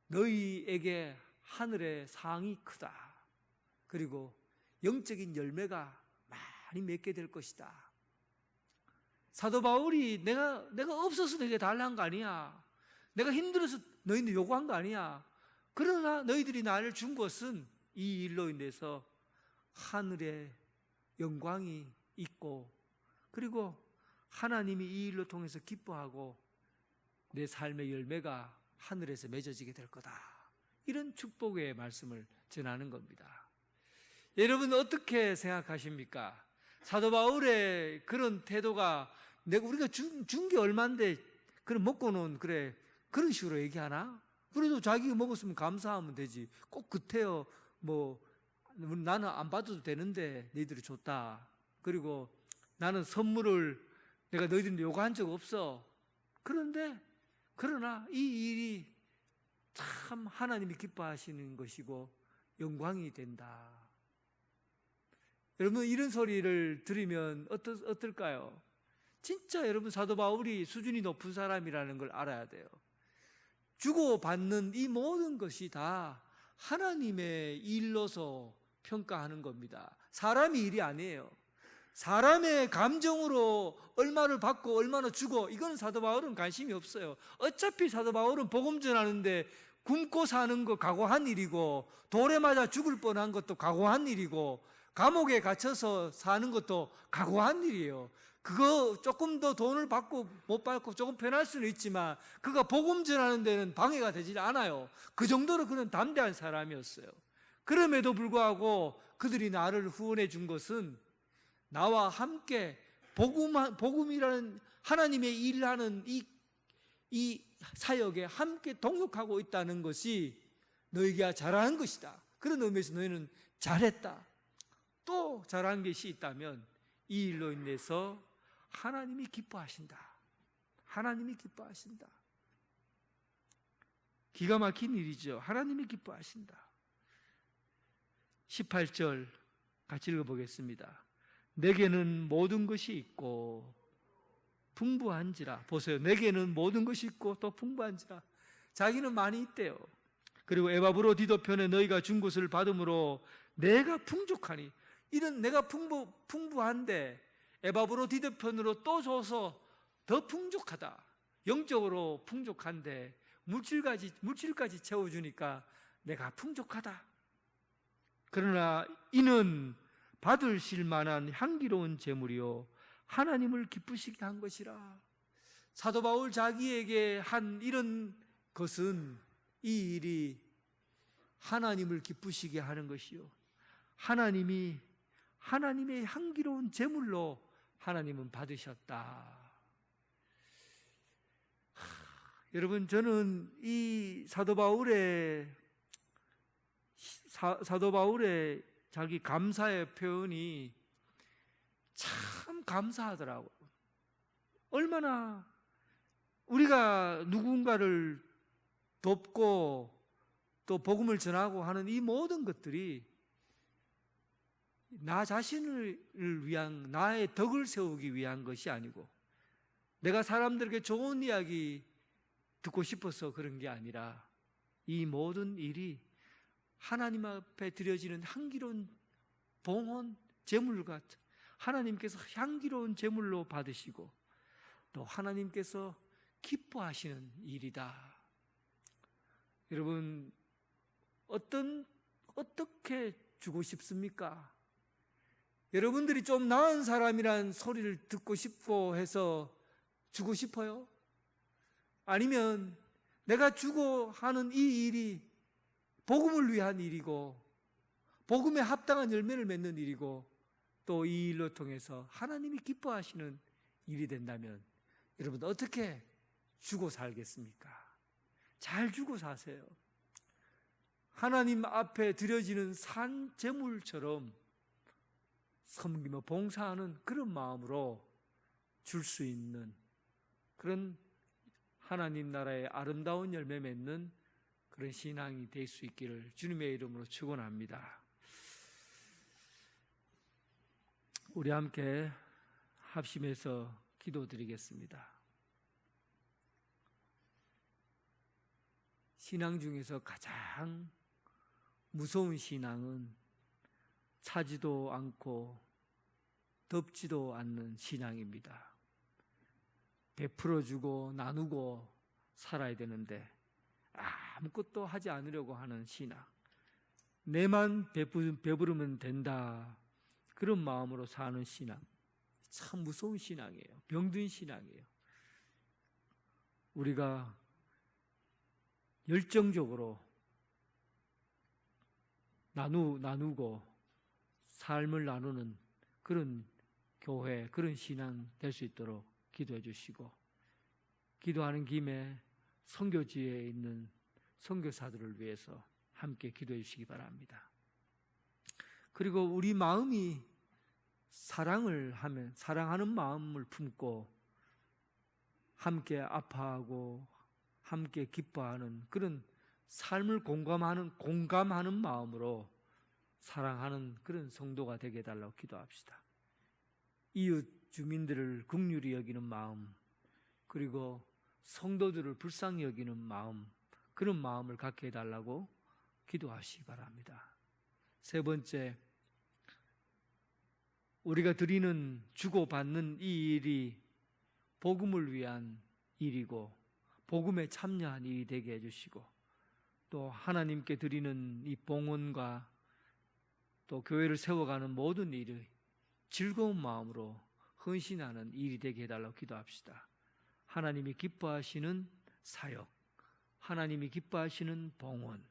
너희에게 하늘의 상이 크다. 그리고 영적인 열매가 많이 맺게 될 것이다. 사도 바울이 내가 없어서 너희에게 달라는 거 아니야. 내가 힘들어서 너희한테 요구한 거 아니야. 그러나 너희들이 나를 준 것은 이 일로 인해서 하늘의 영광이 있고, 그리고 하나님이 이 일로 통해서 기뻐하고 내 삶의 열매가 하늘에서 맺어지게 될 거다. 이런 축복의 말씀을 전하는 겁니다. 여러분 어떻게 생각하십니까? 사도 바울의 그런 태도가 우리가 준 게 얼만데 그럼 먹고는 그래 그런 식으로 얘기하나? 그래도 자기가 먹었으면 감사하면 되지. 꼭 그때요 뭐 나는 안 받아도 되는데 너희들이 줬다. 그리고 나는 선물을 내가 너희들한테 요구한 적 없어. 그러나 이 일이 참 하나님이 기뻐하시는 것이고 영광이 된다. 여러분 이런 소리를 들으면 어떨까요? 진짜 여러분 사도 바울이 수준이 높은 사람이라는 걸 알아야 돼요. 주고받는 이 모든 것이 다 하나님의 일로서 평가하는 겁니다. 사람의 일이 아니에요. 사람의 감정으로 얼마를 받고 얼마나 주고 이건 사도 바울은 관심이 없어요. 어차피 사도 바울은 복음 전하는데 굶고 사는 거 각오한 일이고 돌에 맞아 죽을 뻔한 것도 각오한 일이고 감옥에 갇혀서 사는 것도 각오한 일이에요. 그거 조금 더 돈을 받고 못 받고 조금 편할 수는 있지만 그가 복음 전하는 데는 방해가 되지 않아요. 그 정도로 그는 담대한 사람이었어요. 그럼에도 불구하고 그들이 나를 후원해 준 것은 나와 함께 복음이라는 하나님의 일하는 이 사역에 함께 동역하고 있다는 것이 너희가 잘하는 것이다. 그런 의미에서 너희는 잘했다. 또 잘한 것이 있다면 이 일로 인해서 하나님이 기뻐하신다. 하나님이 기뻐하신다. 기가 막힌 일이죠. 하나님이 기뻐하신다. 18절 같이 읽어보겠습니다. 내게는 모든 것이 있고 풍부한지라. 보세요. 내게는 모든 것이 있고 또 풍부한지라. 자기는 많이 있대요. 그리고 에바브로 디도편에 너희가 준 것을 받음으로 내가 풍족하니. 이런 내가 풍부한데 에바브로 디도편으로 또 줘서 더 풍족하다. 영적으로 풍족한데 물질까지 채워주니까 내가 풍족하다. 그러나 이는 받으실 만한 향기로운 제물이요 하나님을 기쁘시게 한 것이라. 사도 바울 자기에게 한 이런 것은 이 일이 하나님을 기쁘시게 하는 것이요 하나님의 향기로운 제물로 하나님은 받으셨다. 여러분 저는 이 사도 바울의 자기 감사의 표현이 참 감사하더라고요. 얼마나 우리가 누군가를 돕고 또 복음을 전하고 하는 이 모든 것들이 나 자신을 위한 나의 덕을 세우기 위한 것이 아니고 내가 사람들에게 좋은 이야기 듣고 싶어서 그런 게 아니라 이 모든 일이 하나님 앞에 드려지는 향기로운 봉헌 제물과 하나님께서 향기로운 제물로 받으시고 또 하나님께서 기뻐하시는 일이다. 여러분 어떻게 주고 싶습니까? 여러분들이 좀 나은 사람이란 소리를 듣고 싶고 해서 주고 싶어요? 아니면 내가 주고 하는 이 일이 복음을 위한 일이고 복음에 합당한 열매를 맺는 일이고 또 이 일로 통해서 하나님이 기뻐하시는 일이 된다면 여러분 어떻게 주고 살겠습니까? 잘 주고 사세요. 하나님 앞에 드려지는 산 제물처럼 섬기며 봉사하는 그런 마음으로 줄 수 있는 그런 하나님 나라의 아름다운 열매 맺는 그런 신앙이 될 수 있기를 주님의 이름으로 축원합니다. 우리 함께 합심해서 기도드리겠습니다. 신앙 중에서 가장 무서운 신앙은 차지도 않고 덮지도 않는 신앙입니다. 베풀어주고 나누고 살아야 되는데 아무것도 하지 않으려고 하는 신앙, 내만 배부르면 된다, 그런 마음으로 사는 신앙, 참 무서운 신앙이에요. 병든 신앙이에요. 우리가 열정적으로 나누고 삶을 나누는 그런 교회, 그런 신앙 될 수 있도록 기도해 주시고, 기도하는 김에 선교지에 있는 선교사들을 위해서 함께 기도해 주시기 바랍니다. 그리고 우리 마음이 사랑하는 마음을 품고 함께 아파하고 함께 기뻐하는 그런 삶을 공감하는 마음으로 사랑하는 그런 성도가 되게 해달라고 기도합시다. 이웃 주민들을 긍휼히 여기는 마음, 그리고 성도들을 불쌍히 여기는 마음, 그런 마음을 갖게 해달라고 기도하시기 바랍니다. 세 번째, 우리가 드리는 주고받는 이 일이 복음을 위한 일이고 복음에 참여한 일이 되게 해주시고, 또 하나님께 드리는 이 봉헌과 또 교회를 세워가는 모든 일을 즐거운 마음으로 헌신하는 일이 되게 해달라고 기도합시다. 하나님이 기뻐하시는 사역, 하나님이 기뻐하시는 봉헌,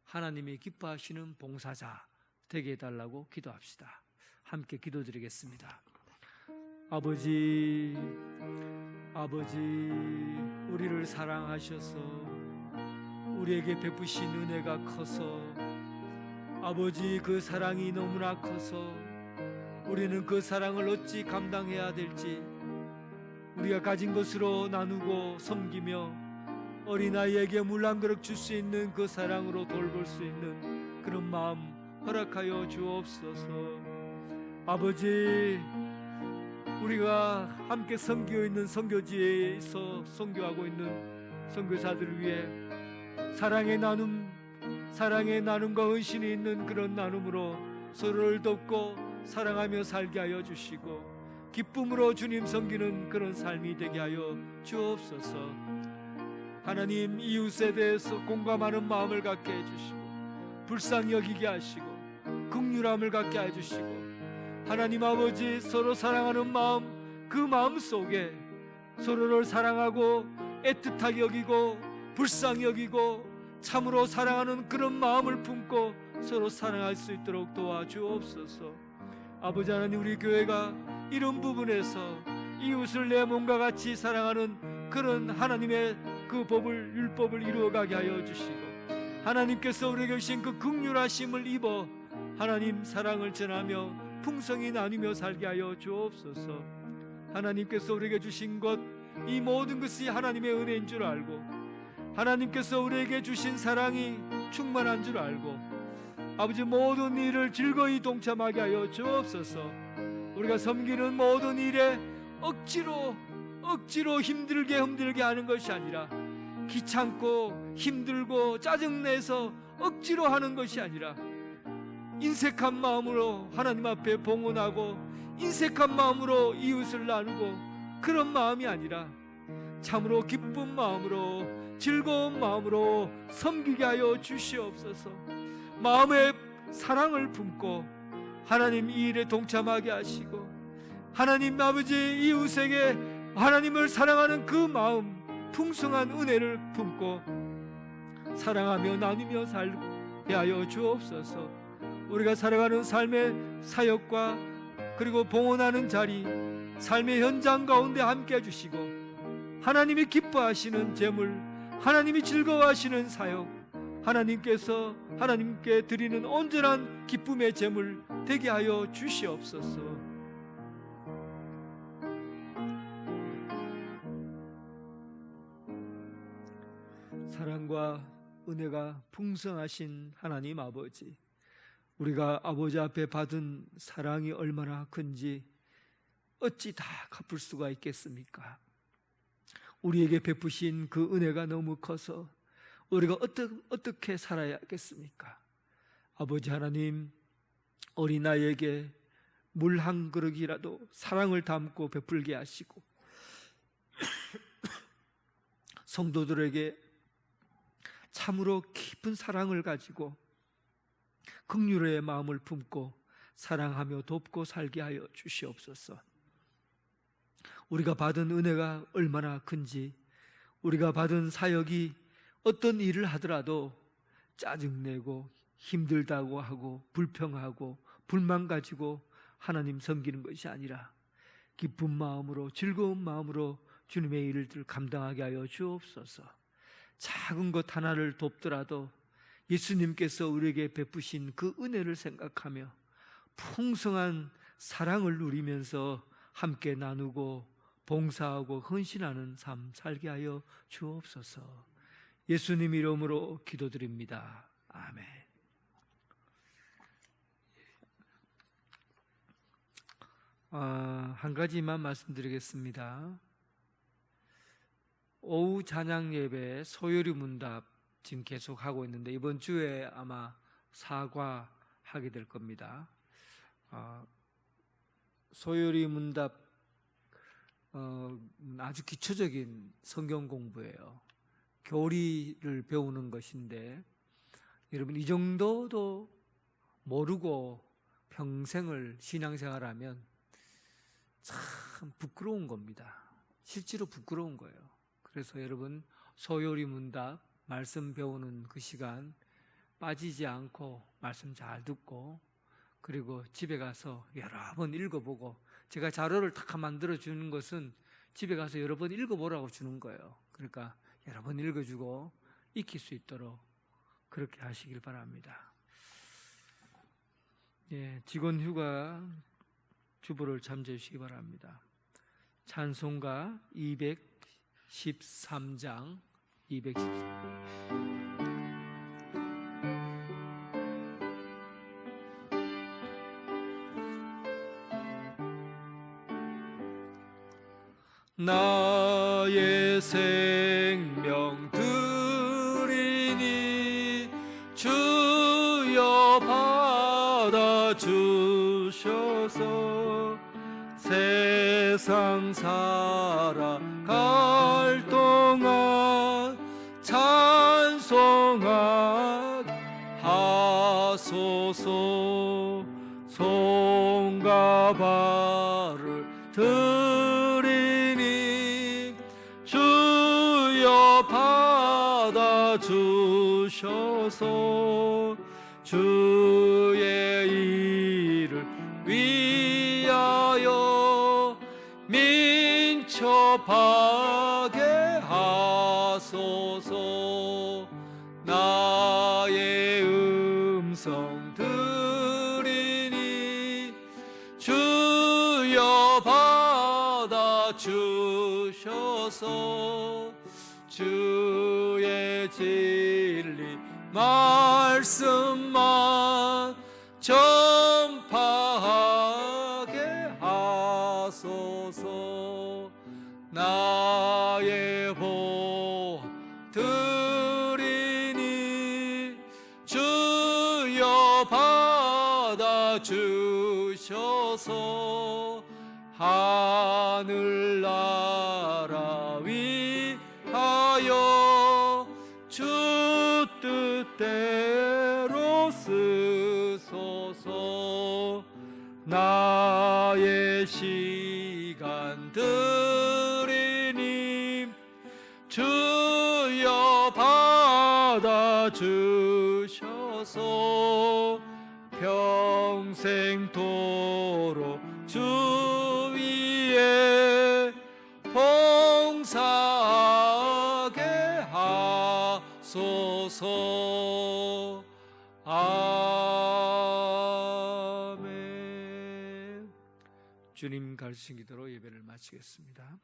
하나님이 기뻐하시는 봉사자 되게 해달라고 기도합시다. 함께 기도드리겠습니다. 아버지, 우리를 사랑하셔서 우리에게 베푸신 은혜가 커서, 아버지, 그 사랑이 너무나 커서 우리는 그 사랑을 어찌 감당해야 될지, 우리가 가진 것으로 나누고 섬기며 어린아이에게 물 한 그릇 줄 수 있는 그 사랑으로 돌볼 수 있는 그런 마음 허락하여 주옵소서. 아버지, 우리가 함께 섬기고 있는 선교지에서 선교하고 있는 선교사들을 위해 사랑의 나눔과 헌신이 있는 그런 나눔으로 서로를 돕고 사랑하며 살게 하여 주시고, 기쁨으로 주님 섬기는 그런 삶이 되게 하여 주옵소서. 하나님, 이웃에 대해서 공감하는 마음을 갖게 해주시고 불쌍히 여기게 하시고 긍휼함을 갖게 해주시고, 하나님 아버지, 서로 사랑하는 마음, 그 마음 속에 서로를 사랑하고 애틋하게 여기고 불쌍히 여기고 참으로 사랑하는 그런 마음을 품고 서로 사랑할 수 있도록 도와주옵소서. 아버지 하나님, 우리 교회가 이런 부분에서 이웃을 내 몸과 같이 사랑하는 그런 하나님의 그 율법을 이루어가게 하여 주시고, 하나님께서 우리에게 주신 그 긍휼하심을 입어 하나님 사랑을 전하며 풍성히 나누며 살게 하여 주옵소서. 하나님께서 우리에게 주신 것, 이 모든 것이 하나님의 은혜인 줄 알고, 하나님께서 우리에게 주신 사랑이 충만한 줄 알고, 아버지, 모든 일을 즐거이 동참하게 하여 주옵소서. 우리가 섬기는 모든 일에 억지로 힘들게 하는 것이 아니라, 귀찮고 힘들고 짜증내서 억지로 하는 것이 아니라, 인색한 마음으로 하나님 앞에 봉헌하고 인색한 마음으로 이웃을 나누고, 그런 마음이 아니라 참으로 기쁜 마음으로 즐거운 마음으로 섬기게 하여 주시옵소서. 마음에 사랑을 품고 하나님 이 일에 동참하게 하시고, 하나님 아버지, 이웃에게 하나님을 사랑하는 그 마음, 풍성한 은혜를 품고 사랑하며 나누며 살게 하여 주옵소서. 우리가 살아가는 삶의 사역과 그리고 봉헌하는 자리, 삶의 현장 가운데 함께 해주시고, 하나님이 기뻐하시는 제물, 하나님이 즐거워하시는 사역, 하나님께 드리는 온전한 기쁨의 제물 되게 하여 주시옵소서. 사랑과 은혜가 풍성하신 하나님 아버지, 우리가 아버지 앞에 받은 사랑이 얼마나 큰지 어찌 다 갚을 수가 있겠습니까? 우리에게 베푸신 그 은혜가 너무 커서 우리가 어떻게 살아야겠습니까? 아버지 하나님, 어린아이에게 물 한 그릇이라도 사랑을 담고 베풀게 하시고, 성도들에게 참으로 깊은 사랑을 가지고 긍휼의 마음을 품고 사랑하며 돕고 살게 하여 주시옵소서. 우리가 받은 은혜가 얼마나 큰지, 우리가 받은 사역이 어떤 일을 하더라도 짜증내고 힘들다고 하고 불평하고 불만 가지고 하나님 섬기는 것이 아니라 기쁜 마음으로, 즐거운 마음으로 주님의 일을 감당하게 하여 주옵소서. 작은 것 하나를 돕더라도 예수님께서 우리에게 베푸신 그 은혜를 생각하며 풍성한 사랑을 누리면서 함께 나누고 봉사하고 헌신하는 삶 살게 하여 주옵소서. 예수님 이름으로 기도드립니다. 아멘. 한 가지만 말씀드리겠습니다. 오후 찬양 예배 소요리 문답 지금 계속 하고 있는데 이번 주에 아마 사과하게 될 겁니다. 소요리 문답 아주 기초적인 성경 공부예요. 교리를 배우는 것인데 여러분 이 정도도 모르고 평생을 신앙생활하면 참 부끄러운 겁니다. 실제로 부끄러운 거예요. 그래서 여러분 소요리 문답 말씀 배우는 그 시간 빠지지 않고 말씀 잘 듣고 그리고 집에 가서 여러 번 읽어보고, 제가 자료를 딱 만들어 주는 것은 집에 가서 여러 번 읽어보라고 주는 거예요. 그러니까 여러 번 읽어주고 익힐 수 있도록 그렇게 하시길 바랍니다. 예, 직원 휴가 주보를 참조해 주시기 바랍니다. 찬송가 213장 213. 나의 생명 드리니 주여 받아주셔서 세상 살아갈 동안 찬송하게 하소서. 손과 발을 드리니 주여 받아주셔서 주의 일을 위하여 민첩하게 하소서. 나의 음성 들으니 주여 받아주셔서 주의 진리 말씀만 전파하게 하소서. 나의 보 드리니 주여 받아주셔서 하늘나라 위하여 주 뜻대로 쓰소서. 나의 시간 드리니 주여 받아주셔서 평생토록 주 위에 봉사하게 하소서. 아멘. 주님 가르치신 기도로 예배를 마치겠습니다.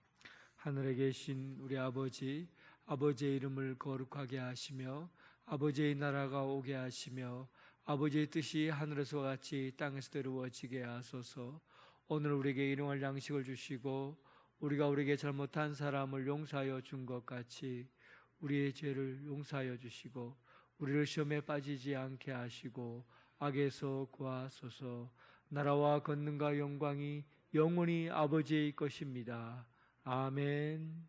하늘에 계신 우리 아버지, 아버지의 이름을 거룩하게 하시며 아버지의 나라가 오게 하시며 아버지의 뜻이 하늘에서 같이 땅에서도 이루어지게 하소서. 오늘 우리에게 일용할 양식을 주시고 우리가 우리에게 잘못한 사람을 용서하여 준 것 같이 우리의 죄를 용서하여 주시고 우리를 시험에 빠지지 않게 하시고 악에서 구하소서. 나라와 권능과 영광이 영원히 아버지의 것입니다. 아멘.